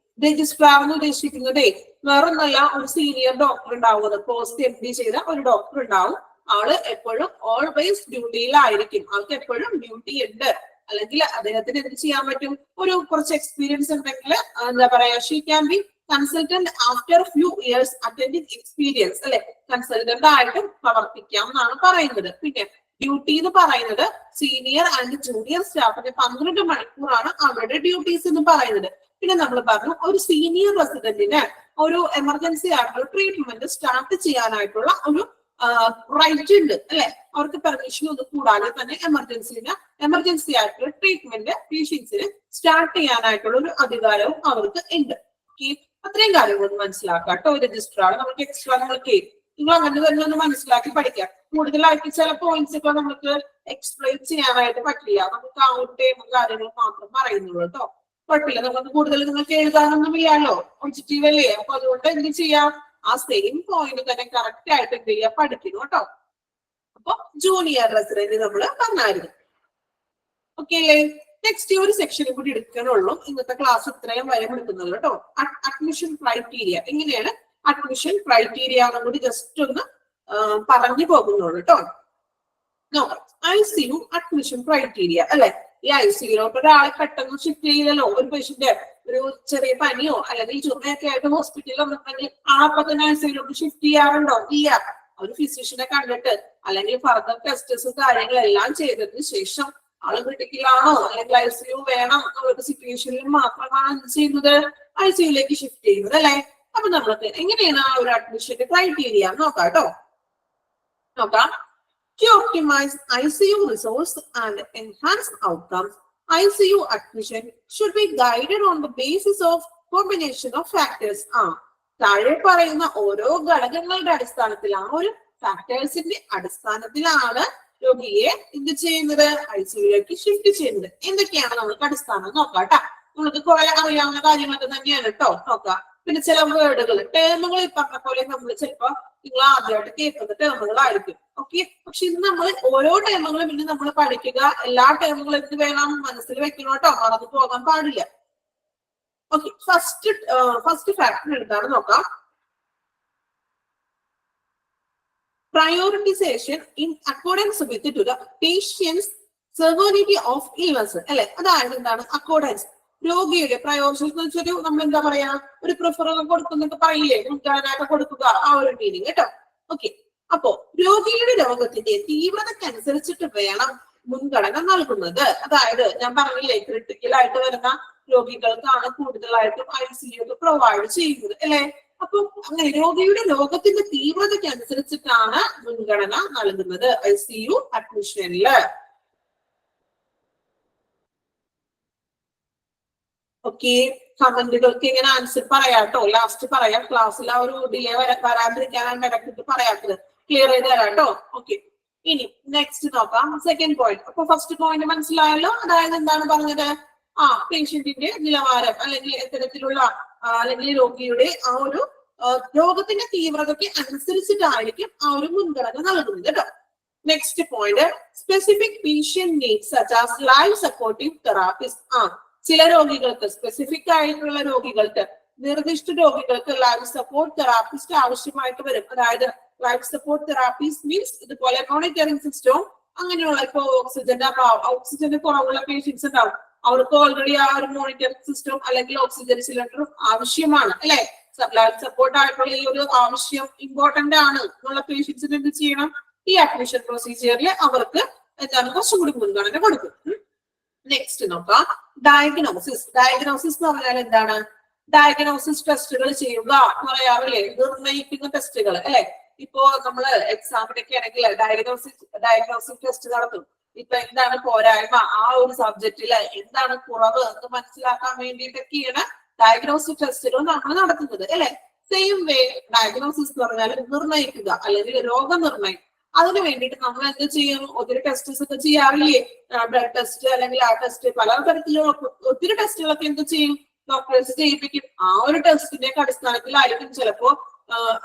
രജിസ്ട്രാർ എന്ന് ഉദ്ദേശിക്കുന്നത് വേറൊന്നല്ല, ഒരു സീനിയർ ഡോക്ടർ ഉണ്ടാവുന്നത്. പോസ്റ്റ് MD ചെയ്ത ഒരു ഡോക്ടർ ഉണ്ടാവും. ആള് എപ്പോഴും ഓൾവേസ് ഡ്യൂട്ടിയിലായിരിക്കും. ആൾക്ക് എപ്പോഴും ഡ്യൂട്ടി ഉണ്ട്. അല്ലെങ്കിൽ അദ്ദേഹത്തിന് എന്ത് ചെയ്യാൻ പറ്റും? ഒരു കുറച്ച് എക്സ്പീരിയൻസ് ഉണ്ടെങ്കിൽ എന്താ പറയാ, she can be consultant after few years attending experience അല്ലെ. കൺസൾട്ടന്റ് ആയിട്ടും പ്രവർത്തിക്കാം എന്നാണ് പറയുന്നത്. പിന്നെ ഡ്യൂട്ടി എന്ന് പറയുന്നത് സീനിയർ ആൻഡ് ജൂനിയർ സ്റ്റാഫിന് 12 മണിക്കൂറാണ് അവരുടെ ഡ്യൂട്ടീസ് എന്ന് പറയുന്നത്. പിന്നെ നമ്മൾ പറഞ്ഞു ഒരു സീനിയർ റെസിഡന്റിന് ഒരു എമർജൻസി ആയിട്ടുള്ള ട്രീറ്റ്മെന്റ് സ്റ്റാർട്ട് ചെയ്യാനായിട്ടുള്ള ഒരു റൈറ്റ് ഉണ്ട് അല്ലെ. അവർക്ക് പെർമിഷൻ ഒന്നും കൂടാതെ തന്നെ എമർജൻസി ആയിട്ടുള്ള ട്രീറ്റ്മെന്റ് പേഷ്യൻസിന് സ്റ്റാർട്ട് ചെയ്യാനായിട്ടുള്ള ഒരു അധികാരവും അവർക്ക് ഉണ്ട്. അത്രയും കാര്യങ്ങളൊന്ന് മനസ്സിലാക്കാം കേട്ടോ. രജിസ്ട്രാർ നമുക്ക് എക്സ്ട്രാ നിങ്ങൾ അങ്ങനെ തന്നെ ഒന്ന് മനസ്സിലാക്കി പഠിക്കാം. കൂടുതലായിട്ട് ചില പോയിന്റ്സ് ഒക്കെ നമുക്ക് എക്സ്പ്ലെയിൻ ചെയ്യാനായിട്ട് പറ്റില്ല. നമുക്ക് ആ ഒരു ടൈമും കാര്യങ്ങളും മാത്രം പറയുന്നുള്ളൂ കേട്ടോ. കുഴപ്പമില്ല, നമുക്ക് കൂടുതൽ നിങ്ങൾക്ക് എഴുതാനൊന്നും ഇല്ലല്ലോ, പോസിറ്റീവ് അല്ലേ. അപ്പൊ അതുകൊണ്ട് എന്ത് ചെയ്യാം? ആ സെയിം പോയിന്റ് തന്നെ കറക്റ്റ് ആയിട്ട് എന്ത് ചെയ്യാം? പഠിക്കുന്നു കേട്ടോ. അപ്പൊ ജൂനിയർ റെസിഡന്റ് നമ്മൾ പറഞ്ഞായിരുന്നു. ഓക്കെ അല്ലേ? നെക്സ്റ്റ് ഒരു സെക്ഷനും കൂടി എടുക്കാനുള്ളൂ. ഇന്നത്തെ ക്ലാസ് ഇത്രയും വരെ എടുക്കുന്നത് കേട്ടോ. അഡ്മിഷൻ ക്രൈറ്റീരിയ, എങ്ങനെയാണ് അഡ്മിഷൻ ക്രൈറ്റീരിയ എന്നും കൂടി ജസ്റ്റ് ഒന്ന് പറഞ്ഞു പോകുന്നുള്ളൂ കേട്ടോ. നോക്കാം. ICU അഡ്മിഷൻ ക്രൈറ്റീരിയ അല്ലെ. ഈ ICUയിലോട്ട് ഒരാളെ പെട്ടെന്ന് ഷിഫ്റ്റ് ചെയ്തല്ലോ. ഒരു പേഷ്യന്റ് ഒരു ചെറിയ പനിയോ അല്ലെങ്കിൽ ചുമയൊക്കെ ആയിട്ട് ഹോസ്പിറ്റലിൽ വന്നിട്ടുണ്ടെങ്കിൽ ആളപ്പം തന്നെ ICUയിലോട്ട് ഷിഫ്റ്റ് ചെയ്യാറുണ്ടോ? ഇല്ല. ഒരു ഫിസിഷ്യനെ കണ്ടിട്ട് അല്ലെങ്കിൽ ഫർദർ ടെസ്റ്റസ് കാര്യങ്ങളെല്ലാം ചെയ്തതിന് ശേഷം ആള് ക്രിട്ടിക്കലാണോ അല്ലെങ്കിൽ ICU വേണം എന്നുള്ള സിറ്റുവേഷനിൽ മാത്രമാണ് എന്ത് ചെയ്യുന്നത്? ICUയിലേക്ക് ഷിഫ്റ്റ് ചെയ്യുന്നത് അല്ലെ. അപ്പൊ നമ്മൾക്ക് എങ്ങനെയാണ് ആ ഒരു അഡ്മിഷന്റെ ക്രൈറ്റീരിയ നോക്കാം കേട്ടോ. നോക്കാം. To optimize ICU resource and enhance outcomes, ICU admission should be guided on the basis of combination of factors. താഴെ പറയുന്ന ഓരോ ഘടകങ്ങളുടെ അടിസ്ഥാനത്തിലാണ്, ഒരു ഫാക്ടേഴ്സിന്റെ അടിസ്ഥാനത്തിലാണ് രോഗിയെ എന്ത് ചെയ്യുന്നത്? ICUയിലേക്ക് ഷിഫ്റ്റ് ചെയ്യുന്നത്. എന്തൊക്കെയാണ് നമുക്ക് അടിസ്ഥാനം നോക്കാം കേട്ടാ. നമുക്ക് കുറെ അറിയാവുന്ന കാര്യങ്ങളൊക്കെ തന്നെയാണ് കേട്ടോ. നോക്കാം. പിന്നെ ചില വേർഡുകൾ, ടേമുകൾ ഈ പറഞ്ഞ പോലെ നമ്മൾ ചിലപ്പോ നിങ്ങൾ ആദ്യമായിട്ട് കേൾക്കുന്ന ടേമുകളായിരിക്കും. ഓക്കെ, പക്ഷെ ഇത് നമ്മൾ ഓരോ ടേമുകളും പിന്നെ നമ്മൾ പഠിക്കുക. എല്ലാ ടേമുകളും എന്ത് വേണം? മനസ്സിൽ വെക്കണം കേട്ടോ. മറന്നു പോകാൻ പാടില്ല. ഓക്കെ, ഫസ്റ്റ് ഫാക്ടർ എടുത്താണ് നോക്കാം. prioritization in accordance with to the patient's severity of illness അല്ലെ. അതായത് എന്താണ്? അക്കോർഡൻസ്, രോഗിയുടെ പ്രയോറിറ്റി എന്ന് വെച്ചാൽ നമ്മൾ എന്താ പറയാ, ഒരു പ്രിഫറൻസ് കൊടുക്കുന്നൊക്കെ പറയില്ലേ, മുൻഗണനയൊക്കെ കൊടുക്കുക, ആ ഒരു മീനിങ് കേട്ടോ. ഓക്കെ, അപ്പോ രോഗിയുടെ രോഗത്തിന്റെ തീവ്രതക്കനുസരിച്ചിട്ട് വേണം മുൻഗണന നൽകുന്നത്. അതായത് ഞാൻ പറഞ്ഞില്ലേ, ക്രിട്ടിക്കൽ ആയിട്ട് വരുന്ന രോഗികൾക്കാണ് കൂടുതലായിട്ടും ICU പ്രൊവൈഡ് ചെയ്യുന്നത് അല്ലെ. അപ്പൊ അങ്ങനെ രോഗിയുടെ രോഗത്തിന്റെ തീവ്രതയ്ക്ക് അനുസരിച്ചിട്ടാണ് മുൻഗണന നൽകുന്നത് ICU അഡ്മിഷനില്. ഓക്കെ, കമന്റുകൾക്ക് ഇങ്ങനെ ആൻസർ പറയാട്ടോ. ലാസ്റ്റ് പറയാം. ക്ലാസ്സിൽ ആ ഒരു ഡിലേ വരാതിരിക്കാനാണ് ഇടയ്ക്കിട്ട് പറയാത്തത്. ക്ലിയർ ചെയ്ത് തരാം കേട്ടോ. ഓക്കെ, ഇനി നെക്സ്റ്റ് നോക്കാം സെക്കൻഡ് പോയിന്റ്. അപ്പൊ ഫസ്റ്റ് പോയിന്റ് മനസ്സിലായല്ലോ. അതായത് എന്താണ് പറഞ്ഞത്? പേഷ്യന്റിന്റെ നിലവാരം അല്ലെങ്കിൽ എത്തരത്തിലുള്ള അല്ലെങ്കിൽ രോഗിയുടെ ആ ഒരു രോഗത്തിന്റെ തീവ്രതയ്ക്ക് അനുസരിച്ചിട്ടായിരിക്കും ആ ഒരു മുൻഗണന നൽകുന്നത് കേട്ടോ. Next point, specific patient needs such as life supportive therapist. ചില രോഗികൾക്ക്, സ്പെസിഫിക് ആയിട്ടുള്ള രോഗികൾക്ക്, നിർദ്ദിഷ്ട രോഗികൾക്ക് ലൈഫ് സപ്പോർട്ട് തെറാപ്പിസ്റ്റ് ആവശ്യമായിട്ട് വരും. അതായത് ലൈഫ് സപ്പോർട്ട് തെറാപ്പീസ് മീൻസ് ഇതുപോലെ മോണിറ്ററിംഗ് സിസ്റ്റവും അങ്ങനെയുള്ള ഇപ്പൊ ഓക്സിജന്റെ കുറവുള്ള പേഷ്യൻസ് ഉണ്ടാവും, അവർക്ക് ഓൾറെഡി ആ ഒരു മോണിറ്ററിംഗ് സിസ്റ്റവും അല്ലെങ്കിൽ ഓക്സിജൻ സിലിണ്ടറും ആവശ്യമാണ് അല്ലെ. ലൈഫ് സപ്പോർട്ട് ആയിട്ടുള്ള ഈ ഒരു ആവശ്യം ഇമ്പോർട്ടന്റ് ആണ് എന്നുള്ള പേഷ്യൻസിന് എന്ത് ചെയ്യണം? ഈ അഡ്മിഷൻ പ്രൊസീജിയറിൽ അവർക്ക് എന്താണ് കുറച്ചും കൂടി മുൻഗണന കൊടുക്കും. നെക്സ്റ്റ് നോക്കാം ഡയഗ്നോസിസ്. ഡയഗ്നോസിസ് എന്ന് പറഞ്ഞാൽ എന്താണ്? ഡയഗ്നോസിസ് ടെസ്റ്റുകൾ ചെയ്യുക എന്ന് പറയാറില്ലേ, നിർണ്ണയിക്കുന്ന ടെസ്റ്റുകൾ അല്ലെ. ഇപ്പോ നമ്മള് എക്സാമിനൊക്കെ ആണെങ്കിൽ ഡയഗ്നോസിസ് ടെസ്റ്റ് നടത്തും. ഇപ്പൊ എന്താണ് പോരായ്മ, ആ ഒരു സബ്ജക്റ്റില് എന്താണ് കുറവ് എന്ന് മനസ്സിലാക്കാൻ വേണ്ടിയിട്ടൊക്കെയാണ് ഡയഗ്നോസിസ് ടെസ്റ്റുകൾ നമ്മൾ നടത്തുന്നത് അല്ലെ. സെയിം വേ ഡയഗ്നോസിസ് എന്ന് പറഞ്ഞാൽ നിർണ്ണയിക്കുക അല്ലെങ്കിൽ രോഗനിർണയം. അതിന് വേണ്ടിയിട്ട് നമ്മൾ എന്ത് ചെയ്യും? ഒത്തിരി ടെസ്റ്റസ് ഒക്കെ ചെയ്യാറില്ലേ? ബ്ലഡ് ടെസ്റ്റ് അല്ലെങ്കിൽ ആ ടെസ്റ്റ്, പല തരത്തിലുള്ള ഒത്തിരി ടെസ്റ്റുകളൊക്കെ എന്ത് ചെയ്യും? ഡോക്ടേഴ്സ് ചെയ്യിപ്പിക്കും. ആ ഒരു ടെസ്റ്റിന്റെ അടിസ്ഥാനത്തിലായിരിക്കും ചിലപ്പോ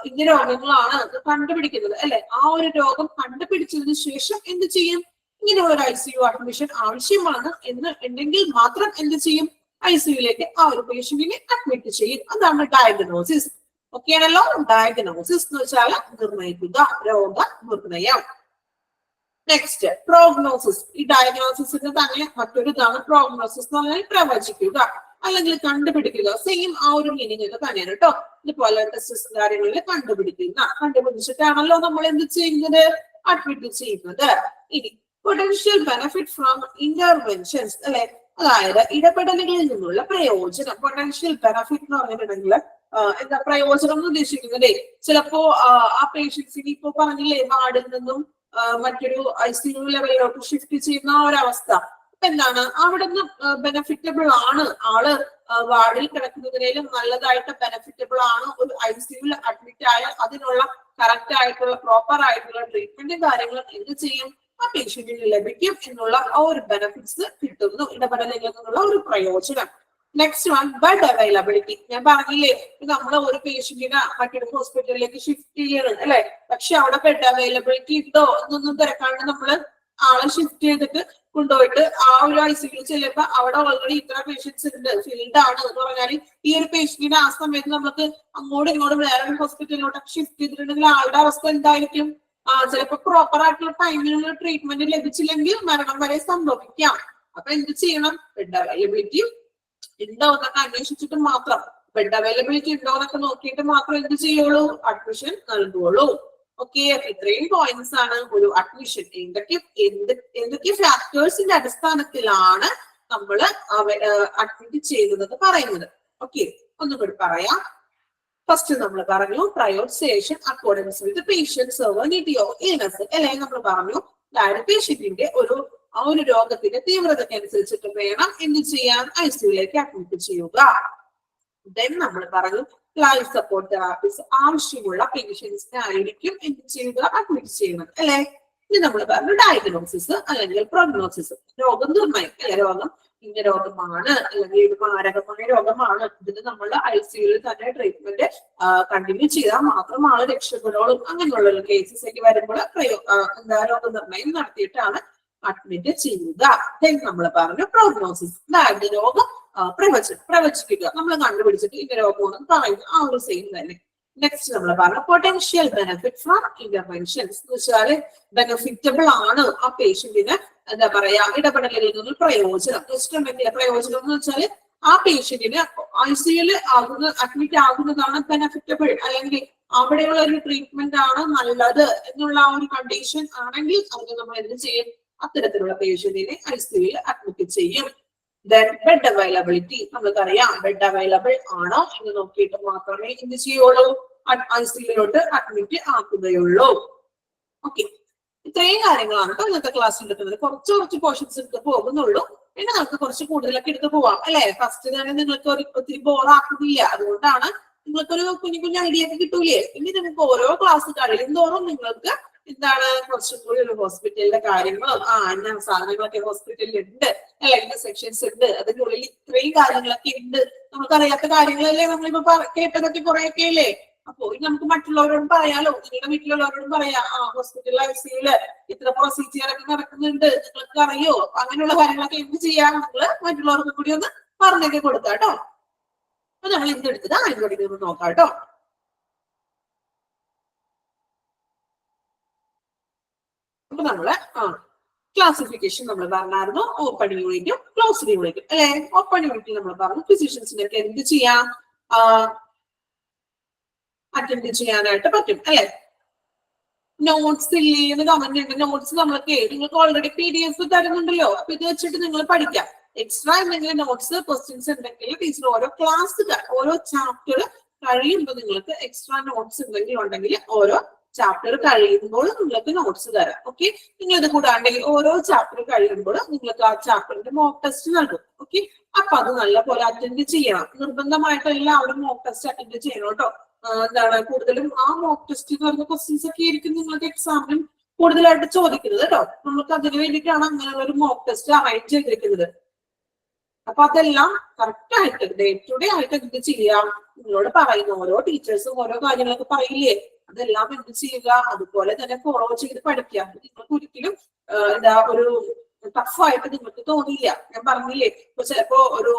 ഇന്ന രോഗങ്ങളാണ് കണ്ടുപിടിക്കുന്നത് അല്ലെ. ആ ഒരു രോഗം കണ്ടുപിടിച്ചതിന് ശേഷം എന്ത് ചെയ്യും? ഇങ്ങനെയുള്ള ഒരു ICU അഡ്മിഷൻ ആവശ്യമാണ് എന്ന് ഉണ്ടെങ്കിൽ മാത്രം എന്ത് ചെയ്യും? ICUയിലേക്ക് ആ ഒരു പേഷ്യന്റിനെ അഡ്മിറ്റ് ചെയ്യും. അതാണ് ഡയഗ്നോസിസ്. ഓക്കെ ആണല്ലോ. ഡയഗ്നോസിസ് എന്ന് വെച്ചാൽ നിർണ്ണയിക്കുക, രോഗനിർണയം. Next prognosis. ഈ ഡയഗ്നോസിസിന്റെ തന്നെ മറ്റൊരു ഇതാണ് പ്രോഗ്നോസിസ് എന്ന് പറഞ്ഞാൽ പ്രവചിക്കുക അല്ലെങ്കിൽ കണ്ടുപിടിക്കുക. സെയിം ആ ഒരു മീനിങ് ഒക്കെ തന്നെയാണ് കേട്ടോ. ഇതുപോലെ ടെസ്റ്റസ് കാര്യങ്ങളിൽ കണ്ടുപിടിച്ചിട്ടാണല്ലോ നമ്മൾ എന്ത് ചെയ്യുന്നത്? അഡ്മിറ്റ് ചെയ്യുന്നത്. ഇനി പൊട്ടൻഷ്യൽ ബെനിഫിറ്റ് ഫ്രോം ഇന്റർവെൻഷൻസ് അല്ലെ. അതായത് ഇടപെടലുകളിൽ നിന്നുള്ള പ്രയോജനം. പൊട്ടൻഷ്യൽ ബെനിഫിറ്റ് എന്ന് പറഞ്ഞിട്ടുണ്ടെങ്കിൽ എന്താ പ്രയോജനം എന്ന് ഉദ്ദേശിക്കുന്നത്? ചിലപ്പോ ആ പേഷ്യൻസിന് ഇപ്പോ പറഞ്ഞില്ലേ വാർഡിൽ നിന്നും മറ്റൊരു ICU ലെവലിലോട്ട് ഷിഫ്റ്റ് ചെയ്യുന്ന ആ ഒരവസ്ഥ. എന്താണ് അവിടുന്ന് ബെനഫിറ്റബിൾ ആണ്, ആള് വാർഡിൽ കിടക്കുന്നതിനേലും നല്ലതായിട്ട് ബെനഫിറ്റബിൾ ആണ്. ഒരു ICUയിൽ അഡ്മിറ്റ് ആയ അതിനുള്ള കറക്റ്റ് ആയിട്ടുള്ള പ്രോപ്പർ ആയിട്ടുള്ള ട്രീറ്റ്മെന്റും കാര്യങ്ങളും എന്ത് ചെയ്യും? ആ പേഷ്യന്റിന് ലഭിക്കും എന്നുള്ള ആ ഒരു ബെനിഫിറ്റ്സ് കിട്ടുന്നു, ഇടപെടലിൽ നിന്നുള്ള ഒരു പ്രയോജനം. Next one bed availability. ഞാൻ പറഞ്ഞില്ലേ നമ്മള് ഒരു പേഷ്യന്റിനെ മറ്റൊരു ഹോസ്പിറ്റലിലേക്ക് ഷിഫ്റ്റ് ചെയ്യണം അല്ലെ. പക്ഷെ അവിടെ ബെഡ് അവൈലബിലിറ്റി ഉണ്ടോ എന്നൊന്നും തിരക്കാണ്ട് നമ്മള് ആളെ ഷിഫ്റ്റ് ചെയ്തിട്ട് കൊണ്ടുപോയിട്ട് ആ ഒരു ICUയിൽ ചെല്ലുമ്പോ അവിടെ ഓൾറെഡി ഇത്ര പേഷ്യൻസ് ഉണ്ട്, ഫീൽഡ് ആണ് എന്ന് പറഞ്ഞാൽ ഈ ഒരു പേഷ്യന്റിനെ ആ സമയത്ത് നമുക്ക് അങ്ങോട്ടും ഇങ്ങോട്ടും വേറൊരു ഹോസ്പിറ്റലിലോട്ട് ഷിഫ്റ്റ് ചെയ്തിട്ടുണ്ടെങ്കിൽ ആളുടെ അവസ്ഥ എന്തായിരിക്കും? ചിലപ്പോ പ്രോപ്പർ ആയിട്ടുള്ള ടൈമിലുള്ള ട്രീറ്റ്മെന്റ് ലഭിച്ചില്ലെങ്കിൽ മരണം വരെ സംഭവിക്കാം. അപ്പൊ എന്ത് ചെയ്യണം? ബെഡ് അവൈലബിലിറ്റി ഉണ്ടോ എന്നൊക്കെ അന്വേഷിച്ചിട്ട് മാത്രം, ബെഡ് അവൈലബിലിറ്റി ഉണ്ടോ എന്നൊക്കെ നോക്കിയിട്ട് മാത്രം എന്ത് ചെയ്യുള്ളൂ? അഡ്മിഷൻ നൽകുള്ളൂ. ഓക്കെ, ഇത്രയും പോയിന്റ്സ് ആണ് ഒരു അഡ്മിഷൻ. എന്തൊക്കെ ഫാക്ടേഴ്സിന്റെ അടിസ്ഥാനത്തിലാണ് നമ്മൾ അഡ്മിറ്റ് ചെയ്യുന്നത് പറയുന്നത്. ഓക്കെ, ഒന്നുകൂടി പറയാം. ഫസ്റ്റ് നമ്മൾ പറഞ്ഞു prioritisation according with patient severity of illness അല്ലെ. നമ്മൾ പറഞ്ഞു അതായത് പേഷ്യന്റിന്റെ ആ ഒരു രോഗത്തിന്റെ തീവ്രതയ്ക്ക് അനുസരിച്ചിട്ട് വേണം എന്ത് ചെയ്യാൻ? ICUയിലേക്ക് അഡ്മിറ്റ് ചെയ്യുക. ദെൻ നമ്മൾ പറഞ്ഞു ലൈഫ് സപ്പോർട്ട് തെറാപ്പീസ് ആവശ്യമുള്ള പേഷ്യൻസിനെ ആയിരിക്കും എന്ത് ചെയ്യുക? അഡ്മിറ്റ് ചെയ്യുന്നത് അല്ലെ. ഇനി നമ്മൾ പറഞ്ഞു ഡയഗ്നോസിസ് അല്ലെങ്കിൽ പ്രോഗ്നോസിസ്, രോഗം നിർണ്ണയം അല്ലെ. രോഗം ഇന്ന രോഗമാണ് അല്ലെങ്കിൽ ഇത് മാരകമായ രോഗമാണ്, ഇതിന് നമ്മൾ ICUയിൽ തന്നെ ട്രീറ്റ്മെന്റ് കണ്ടിന്യൂ ചെയ്താൽ മാത്രം ആള് രക്ഷപ്പെടുള്ളൂ. അങ്ങനെയുള്ള കേസസ് ഒക്കെ വരുമ്പോൾ എന്താ രോഗനിർണ്ണയം നടത്തിയിട്ടാണ് അഡ്മിറ്റ് ചെയ്യുക. നമ്മൾ പറഞ്ഞു പ്രോഗ്നോസിസ്, അതായത് രോഗം പ്രവചിക്കുക. നമ്മൾ കണ്ടുപിടിച്ചിട്ട് ഇന്ന രോഗമാണെന്ന് പറയുന്നത് ആ ഒരു സെയിം തന്നെ. നെക്സ്റ്റ് നമ്മൾ പറഞ്ഞു പൊട്ടൻഷ്യൽ ബെനിഫിറ്റ് ഫ്രോം ഇന്റർവെൻഷൻസ് എന്ന് വെച്ചാല് ബെനിഫിറ്റബിൾ ആണ് ആ പേഷ്യന്റിന് എന്താ പറയാ ഇടപെടലിൽ നിന്നും പ്രയോജനം. പ്രയോജനം എന്ന് വെച്ചാല് ആ പേഷ്യന്റിന് ICUയിൽ അഡ്മിറ്റ് ആകുന്നതാണ് ബെനിഫിറ്റബിൾ, അല്ലെങ്കിൽ അവിടെയുള്ള ഒരു ട്രീറ്റ്മെന്റ് ആണ് നല്ലത് എന്നുള്ള ആ ഒരു കണ്ടീഷൻ ആണെങ്കിൽ അതിന് നമ്മൾ എന്ത് ചെയ്യും? അത്തരത്തിലുള്ള പേഷ്യന്റിനെ ICUയിൽ അഡ്മിറ്റ് ചെയ്യും. ദെൻ ബെഡ് അവൈലബിലിറ്റി, നമ്മൾക്കറിയാം ബെഡ് അവൈലബിൾ ആണോ എന്ന് നോക്കിയിട്ട് മാത്രമേ എന്ത് ചെയ്യുള്ളൂ? ICUയിലോട്ട് അഡ്മിറ്റ് ആക്കുകയുള്ളൂ. ഓക്കെ, ഇത്രയും കാര്യങ്ങളാണ് കേട്ടോ ഇന്നത്തെ ക്ലാസ്സിൽ എടുക്കുന്നത്. കുറച്ച് പോർഷൻസ് എടുത്ത് പോകുന്നുള്ളൂ. പിന്നെ നമുക്ക് കുറച്ച് കൂടുതലൊക്കെ എടുത്ത് പോവാം അല്ലെ. ഫസ്റ്റ് തന്നെ നിങ്ങൾക്ക് ഒത്തിരി ബോറാക്കുന്നില്ല, അതുകൊണ്ടാണ് നിങ്ങൾക്കൊരു കുഞ്ഞു കുഞ്ഞു ഐഡിയ ഒക്കെ കിട്ടൂലേ? ഇനി നിങ്ങൾക്ക് ഓരോ ക്ലാസ് കഴിയുന്തോറും നിങ്ങൾക്ക് എന്താണ് കുറച്ചും കൂടി ഒരു ഹോസ്പിറ്റലിന്റെ കാര്യങ്ങളും ഇന്ന സാധനങ്ങളൊക്കെ ഹോസ്പിറ്റലിൽ ഉണ്ട് അല്ലെ, ഇന്ന സെക്ഷൻസ് ഉണ്ട്, അതിന്റെ ഉള്ളിൽ ഇത്രയും കാര്യങ്ങളൊക്കെ ഉണ്ട്, നമുക്കറിയാത്ത കാര്യങ്ങളല്ലേ നമ്മളിപ്പോ കേട്ടതൊക്കെ കുറെയൊക്കെ അല്ലേ. അപ്പൊ നമുക്ക് മറ്റുള്ളവരോട് പറയാലോ, നിങ്ങളുടെ വീട്ടിലുള്ളവരോടും പറയാം, ഹോസ്പിറ്റൽ ഐസിയുല് ഇത്ര പ്രൊസീജിയർ ഒക്കെ നടക്കുന്നുണ്ട്, നിങ്ങൾക്ക് അറിയോ, അങ്ങനെയുള്ള കാര്യങ്ങളൊക്കെ എന്ത് ചെയ്യാം, നിങ്ങള് മറ്റുള്ളവർക്ക് കൂടി ഒന്ന് പറഞ്ഞൊക്കെ കൊടുക്കാം കേട്ടോ. അപ്പൊ നമ്മൾ എന്തെടുത്തത് ആൻഡ്രോയിഡിൽ ഒന്ന് നോക്കാം കേട്ടോ. അപ്പൊ നമ്മള് ക്ലാസിഫിക്കേഷൻ നമ്മൾ പറഞ്ഞായിരുന്നു, ഓപ്പൺ യൂണിറ്റും ക്ലോസ്ഡ് യൂണിറ്റും അല്ലെ. ഓപ്പൺ യൂണിറ്റിൽ നമ്മൾ പറഞ്ഞു ഫിസിഷ്യൻസിനൊക്കെ എന്ത് ചെയ്യാം, അറ്റൻഡ് ചെയ്യാനായിട്ട് പറ്റും അല്ലെ. നോട്ട്സ് ഇല്ലേ എന്ന് കമന്റ് ഉണ്ട്. നോട്ട്സ് നമ്മൾക്ക് നിങ്ങൾക്ക് ഓൾറെഡി PDF തരുന്നുണ്ടല്ലോ, അപ്പൊ ഇത് വെച്ചിട്ട് നിങ്ങൾ പഠിക്കാം. എക്സ്ട്രാ എന്തെങ്കിലും നോട്ട്സ് ക്വസ്റ്റ്യൻസ് ഉണ്ടെങ്കിൽ ടീച്ചർ ഓരോ ക്ലാസ് ഓരോ ചാപ്റ്റർ കഴിയുമ്പോൾ നിങ്ങൾക്ക് എക്സ്ട്രാ നോട്ട്സ് എന്തെങ്കിലും ഉണ്ടെങ്കിൽ ഓരോ ചാപ്റ്റർ കഴിയുമ്പോൾ നിങ്ങൾക്ക് നോട്ട്സ് തരാം. ഓക്കെ, നിങ്ങൾ ഇത് കൂടാണ്ട് ഓരോ ചാപ്റ്റർ കഴിയുമ്പോൾ നിങ്ങൾക്ക് ആ ചാപ്റ്ററിന്റെ മോക്ക് ടെസ്റ്റ് നൽകും. ഓക്കെ, അപ്പൊ അത് നല്ല പോലെ അറ്റൻഡ് ചെയ്യണം. നിർബന്ധമായിട്ട് എല്ലാവരും മോക്ക് ടെസ്റ്റ് അറ്റൻഡ് ചെയ്യണം കേട്ടോ. എന്താണ് കൂടുതലും ആ മോക്ക് ടെസ്റ്റ് എന്ന് പറയുന്ന ക്വസ്റ്റ്യൻസ് ഒക്കെ ആയിരിക്കും നിങ്ങൾക്ക് എക്സാമിനും കൂടുതലായിട്ട് ചോദിക്കുന്നത് കേട്ടോ. നമുക്ക് അതിന് വേണ്ടിയിട്ടാണ് അങ്ങനെയുള്ള ഒരു മോക്ക് ടെസ്റ്റ് അറേഞ്ച് ചെയ്തിരിക്കുന്നത്. അപ്പൊ അതെല്ലാം കറക്റ്റ് ആയിട്ട് ഡേ ടു ഡേ ആയിട്ട് എന്ത് ചെയ്യാം, നിങ്ങളോട് പറയുന്ന ഓരോ ടീച്ചേഴ്സും ഓരോ കാര്യങ്ങളൊക്കെ പറയില്ലേ, അതെല്ലാം എന്ത് ചെയ്യുക, അതുപോലെ തന്നെ ഫോളോ ചെയ്ത് പഠിക്കുക. നിങ്ങൾക്ക് ഒരിക്കലും ഒരു ടഫായിട്ട് നിങ്ങൾക്ക് തോന്നിയില്ല. ഞാൻ പറഞ്ഞില്ലേ, ഇപ്പൊ ചിലപ്പോ ഒരു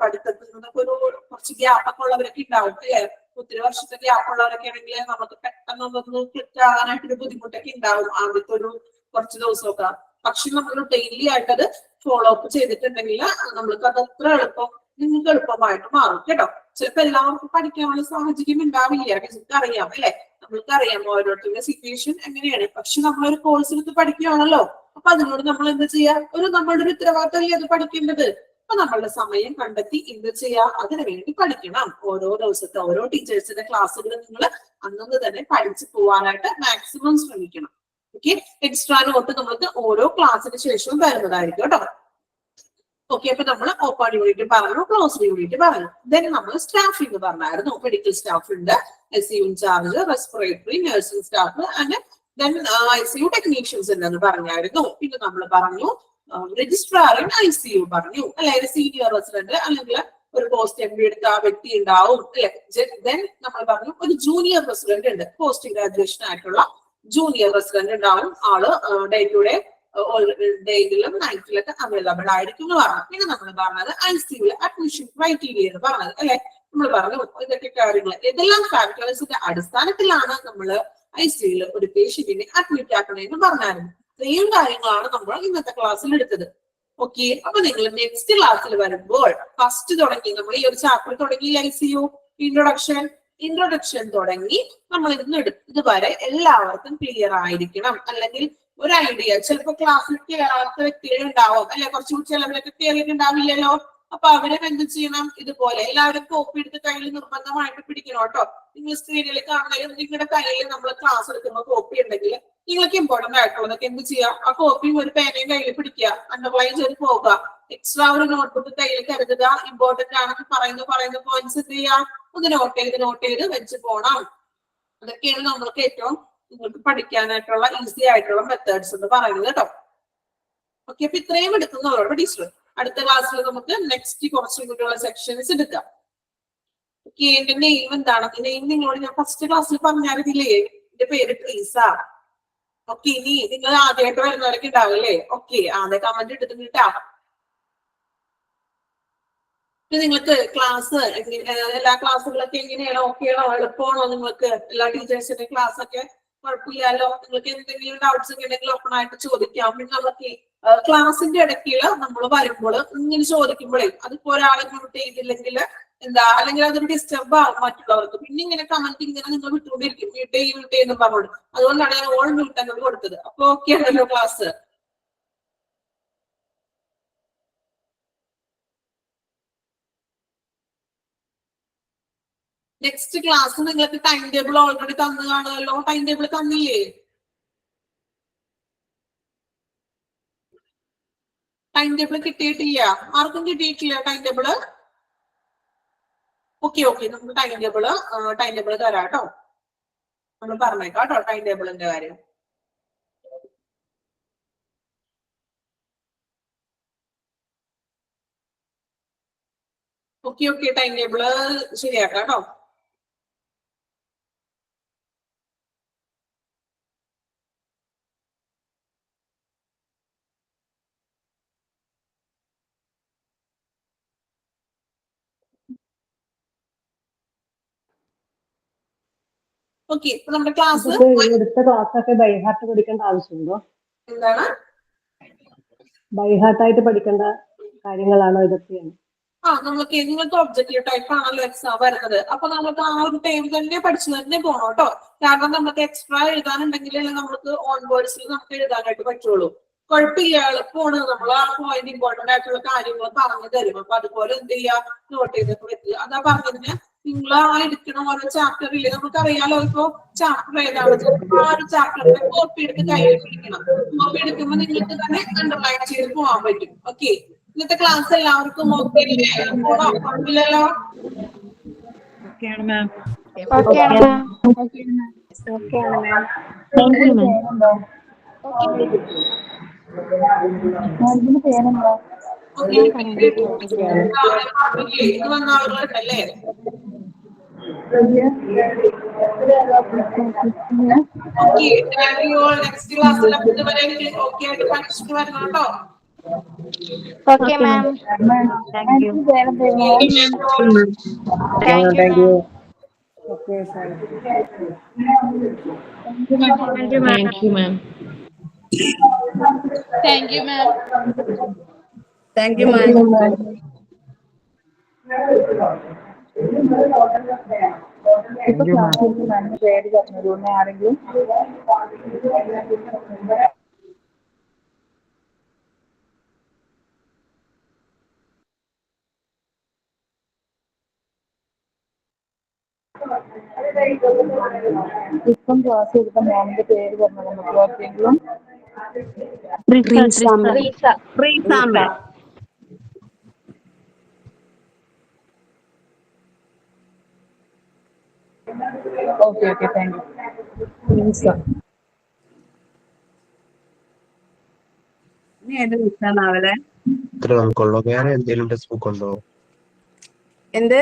പഠിത്തത്തിൽ നിന്നൊക്കെ കുറച്ച് ഗ്യാപ്പൊക്കെ ഉള്ളവരൊക്കെ ഉണ്ടാവും അല്ലെ. ഒത്തിരി വർഷത്തെ ഗ്യാപ്പ് ഉള്ളവരൊക്കെ ആണെങ്കിൽ നമുക്ക് പെട്ടെന്നൊന്ന് ക്ലിക്ക് ആകാനായിട്ടൊരു ബുദ്ധിമുട്ടൊക്കെ ഉണ്ടാവും ആദ്യത്തെ ഒരു കുറച്ച് ദിവസമൊക്കെ. പക്ഷെ നമ്മൾ ഡെയിലി ആയിട്ട് അത് ഫോളോ അപ്പ് ചെയ്തിട്ടുണ്ടെങ്കിൽ നമ്മൾക്ക് അത് അത്ര എളുപ്പം നിങ്ങൾക്ക് എളുപ്പമായിട്ട് മാറും കേട്ടോ. ചിലപ്പോ എല്ലാവർക്കും പഠിക്കാനുള്ള സാഹചര്യം ഉണ്ടാവില്ല, നിങ്ങൾക്ക് അറിയാം അല്ലെ. നമ്മൾക്ക് അറിയാം ഓരോരുത്തരുടെ സിറ്റുവേഷൻ എങ്ങനെയാണ്. പക്ഷെ നമ്മളൊരു കോഴ്സ് എടുത്ത് പഠിക്കുകയാണല്ലോ, അപ്പൊ അതിനോട് നമ്മൾ എന്താ ചെയ്യാ, നമ്മളുടെ ഒരു ഉത്തരവാദിത്തമല്ലേ അത് പഠിക്കേണ്ടത്. അപ്പൊ നമ്മളുടെ സമയം കണ്ടെത്തി എന്ത് ചെയ്യാ, അതിനു വേണ്ടി പഠിക്കണം. ഓരോ ദിവസത്തെ ഓരോ ടീച്ചേഴ്സിന്റെ ക്ലാസ്സുകൾ നിങ്ങൾ അന്നന്ന് തന്നെ പഠിച്ചു പോവാനായിട്ട് മാക്സിമം ശ്രമിക്കണം. ഓക്കെ, എക്സ്ട്രാ നോട്ട് നമ്മൾക്ക് ഓരോ ക്ലാസ്സിന് ശേഷവും തരുന്നതായിരിക്കും കേട്ടോ. ഓക്കെ, അപ്പൊ നമ്മൾ ഓപ്പൺ യൂണിറ്റ് പറഞ്ഞു, ക്ലോസ്ഡ് യൂണിറ്റ് പറഞ്ഞു. ദെൻ നമ്മൾ സ്റ്റാഫിംഗ് പറഞ്ഞായിരുന്നു. മെഡിക്കൽ സ്റ്റാഫ് ഉണ്ട്, ICU incharge, respiratory, nursing staff and then ICU technicians ഉണ്ടെന്ന് പറഞ്ഞായിരുന്നു. പിന്നെ നമ്മൾ പറഞ്ഞു രജിസ്ട്രാർ ഇൻ ICU പറഞ്ഞു അല്ലെ, സീനിയർ റെസിഡന്റ് അല്ലെങ്കിൽ ഒരു പോസ്റ്റ് MD എടുത്ത ആ വ്യക്തി ഉണ്ടാവും അല്ലെ. ദെൻ നമ്മൾ പറഞ്ഞു ഒരു ജൂനിയർ റെസിഡന്റ് ഉണ്ട്, പോസ്റ്റ് ഗ്രാജുവേഷൻ ആയിട്ടുള്ള ജൂനിയർ റെസിഡന്റ് ഉണ്ടാവും. ആള് ഡേ ടു ഡേ ഡേയിലും നൈറ്റിലൊക്കെ അവൈലബിൾ ആയിരിക്കും എന്ന് പറഞ്ഞു. പിന്നെ നമ്മൾ പറഞ്ഞത് ICU അഡ്മിഷൻ ക്രൈറ്റീരിയ എന്ന് പറഞ്ഞത് അല്ലെ. നമ്മൾ പറഞ്ഞു ഇതൊക്കെ കാര്യങ്ങൾ ഏതെല്ലാം ഫാക്ടേഴ്സിന്റെ അടിസ്ഥാനത്തിലാണ് നമ്മൾ ICU ഒരു പേഷ്യന്റിനെ അഡ്മിറ്റ് ആക്കണമെന്ന് പറഞ്ഞായിരുന്നു. ഇത്രയും കാര്യങ്ങളാണ് നമ്മൾ ഇന്നത്തെ ക്ലാസ്സിൽ എടുത്തത്. ഓക്കെ, അപ്പൊ നിങ്ങൾ നെക്സ്റ്റ് ക്ലാസ്സിൽ വരുമ്പോൾ ഫസ്റ്റ് തുടങ്ങി നമ്മൾ ഈ ഒരു ചാപ്റ്റർ തുടങ്ങി ICU ഇൻട്രൊഡക്ഷൻ തുടങ്ങി നമ്മൾ ഇതുവരെ എല്ലാവർക്കും ക്ലിയർ ആയിരിക്കണം. അല്ലെങ്കിൽ ഒരു ഐഡിയ, ചിലപ്പോ ക്ലാസ്സിൽ കയറാത്ത വ്യക്തികൾ ഉണ്ടാവും അല്ലെ, കുറച്ചുകൂടി ചിലവരൊക്കെ കയറിയിട്ടുണ്ടാവില്ലല്ലോ. അപ്പൊ അവരൊക്കെ എന്ത് ചെയ്യണം, ഇതുപോലെ എല്ലാവരും കോപ്പി എടുത്ത് കയ്യിൽ നിർബന്ധമായിട്ട് പിടിക്കണം കേട്ടോ. നിങ്ങൾ സ്ക്രീനിൽ കാണുന്നതിൽ നിങ്ങളുടെ കയ്യിൽ നമ്മൾ ക്ലാസ് എടുക്കുമ്പോൾ കോപ്പി ഉണ്ടെങ്കിൽ നിങ്ങൾക്ക് ഇമ്പോർട്ടന്റ് ആയിട്ടുള്ളതൊക്കെ എന്ത് ചെയ്യാം, ആ കോപ്പിയും ഒരു പേനയും കയ്യിൽ പിടിക്കുക, അണ്ടർലൈൻ ചെയ്ത് പോകുക. എക്സ്ട്രാ ഒരു നോട്ട്ബുക്ക് കയ്യിൽ കരുതുക. ഇമ്പോർട്ടന്റ് ആണെന്ന് പറയുന്ന പോയിന്റ്സ് എന്ത് ചെയ്യാം, ഒന്ന് നോട്ട് ചെയ്ത് വെച്ച് പോകണം. അതൊക്കെയാണ് നമ്മൾക്ക് ഏറ്റവും നിങ്ങൾക്ക് പഠിക്കാനായിട്ടുള്ള ഈസി ആയിട്ടുള്ള മെത്തേഡ്സ് എന്ന് പറയുന്നത് കേട്ടോ. ഓക്കെ, അപ്പൊ ഇത്രയും എടുക്കുന്നവരോട് ടീച്ചർ അടുത്ത ക്ലാസ്സിൽ നമുക്ക് നെക്സ്റ്റ് കുറച്ചും കൂടിയുള്ള സെക്ഷൻസ് എടുക്കാം. ഓക്കെ, എന്റെ നെയിം എന്താണ്, നെയിം നിങ്ങളോട് ഞാൻ ഫസ്റ്റ് ക്ലാസ്സിൽ പറഞ്ഞായിരുന്നില്ലേ, എന്റെ പേര് ട്രീസ. ഓക്കെ, ഇനി നിങ്ങൾ ആദ്യമായിട്ട് വരുന്നവരൊക്കെ ഉണ്ടാവില്ലേ, ഓക്കെ ആദ്യ കമന്റ് എടുത്തിട്ടാ. നിങ്ങൾക്ക് ക്ലാസ് എല്ലാ ക്ലാസ്സുകളൊക്കെ എങ്ങനെയാണോ, ഓക്കെ ആണോ, എളുപ്പമാണോ നിങ്ങൾക്ക്? എല്ലാ ടീച്ചേഴ്സിന്റെ ക്ലാസ് ഒക്കെ കുഴപ്പമില്ലല്ലോ. നിങ്ങൾക്ക് എന്തെങ്കിലും ഡൗട്ട്സ് ഒക്കെ ഉണ്ടെങ്കിൽ ഓപ്പൺ ആയിട്ട് ചോദിക്കാം. പിന്നെ നമുക്ക് ക്ലാസിന്റെ ഇടയ്ക്ക് നമ്മൾ വരുമ്പോൾ ഇങ്ങനെ ചോദിക്കുമ്പോഴേ അതിപ്പോ ഒരാളെ മ്യൂട്ട് ചെയ്തില്ലെങ്കിൽ അല്ലെങ്കിൽ അതൊരു ഡിസ്റ്റർബ് ആവും മറ്റുള്ളവർക്ക്. പിന്നെ ഇങ്ങനെ കമന്റ് ഇങ്ങനെ നിങ്ങൾ വിട്ടുകൊണ്ടിരിക്കും, മ്യൂട്ട് ചെയ്യുന്നു പറഞ്ഞോളൂ. അതുകൊണ്ടാണ് ഞാൻ ഓൾ മ്യൂട്ട് എന്ന് കൊടുത്തത്. അപ്പൊ ഓക്കെ ആണല്ലോ ക്ലാസ്. നെക്സ്റ്റ് ക്ലാസ് നിങ്ങൾക്ക് ടൈം ടേബിൾ ഓൾറെഡി തന്നു കാണുമല്ലോ. ടൈം ടേബിൾ തന്നില്ലേ? ടൈം ടേബിൾ കിട്ടിയിട്ടില്ല, ആർക്കും കിട്ടിയിട്ടില്ല ടൈം ടേബിള്? ഓക്കെ നമുക്ക് ടൈം ടേബിൾ തരാം കേട്ടോ. നമ്മൾ പറഞ്ഞേക്കാം കേട്ടോ ടൈം ടേബിളിന്റെ കാര്യം. ഓക്കെ ടൈം ടേബിള് ശരിയാക്കാം കേട്ടോ. ഓക്കെ, ഇപ്പൊ നമ്മുടെ ക്ലാസ് എടുത്ത ക്ലാസ്സൊക്കെ ബൈഹാർട്ട് പഠിക്കേണ്ട ആവശ്യമുണ്ടോ? എന്താണ്? ബൈഹാർട്ടായിട്ട് പഠിക്കേണ്ട കാര്യങ്ങളാണോ ഇതൊക്കെയാണ്? നമുക്ക് നിങ്ങൾക്ക് ഒബ്ജക്റ്റീവ് ടൈപ്പ് ആണല്ലോ എക്സാം വരുന്നത്. അപ്പൊ നമുക്ക് ആ ഒരു ടൈം തന്നെ പഠിച്ചു തന്നെ പോകണം കേട്ടോ. കാരണം നമുക്ക് എക്സ്ട്രാ എഴുതാനുണ്ടെങ്കിൽ നമുക്ക് ഓൺ വേർഡ്സിൽ നമുക്ക് എഴുതാനായിട്ട് പറ്റുള്ളൂ. കുഴപ്പമില്ല, എളുപ്പമാണ്. നമ്മൾ ആ പോയിന്റ് ഇമ്പോർട്ടന്റ് ആയിട്ടുള്ള കാര്യങ്ങൾ പറഞ്ഞു തരും. അപ്പൊ അതുപോലെ എന്ത് ചെയ്യാ, നോട്ട് ചെയ്തൊക്കെ വെക്കുക. അതാ പറഞ്ഞതിന് നിങ്ങൾ ആ എടുക്കണ ഓരോ ചാപ്റ്ററില്ലേ, നമുക്കറിയാലോ ഇപ്പൊ ചാപ്റ്റർ ഏതാണ്, ആ ഒരു ചാപ്റ്ററിന്റെ കോപ്പി എടുത്ത് കയ്യിൽ പിടിക്കണം. കോപ്പി എടുക്കുമ്പോൾ നിങ്ങൾക്ക് തന്നെ അണ്ടർലൈൻ ചെയ്ത് പോകാൻ പറ്റും. ഓക്കെ, ഇന്നത്തെ ക്ലാസ് എല്ലാവർക്കും ഓക്കെ അല്ലേ? കുഴപ്പമില്ലല്ലോ? ഇത് വന്ന ആളുകളുണ്ടല്ലേ? നെക്സ്റ്റ് ക്ലാസ്സിൽ ഇതുവരെ ഓക്കെ ആയിട്ട് പഠിച്ചിട്ട് വരണം കേട്ടോ. Okay ma'am. Thank you. Thank you ma'am. ഇപ്പം ക്ലാസ് എടുത്ത മാമിന്റെ പേര് പറഞ്ഞു നമുക്ക് ആർക്കെങ്കിലും? Okay thank you. ഏത് വിളിച്ചാണാവലെ? നമുക്കുള്ളൂ. വേറെ എന്തെങ്കിലും ടെക്സ്റ്റ് ബുക്ക് ഉണ്ടോ? എന്ത്?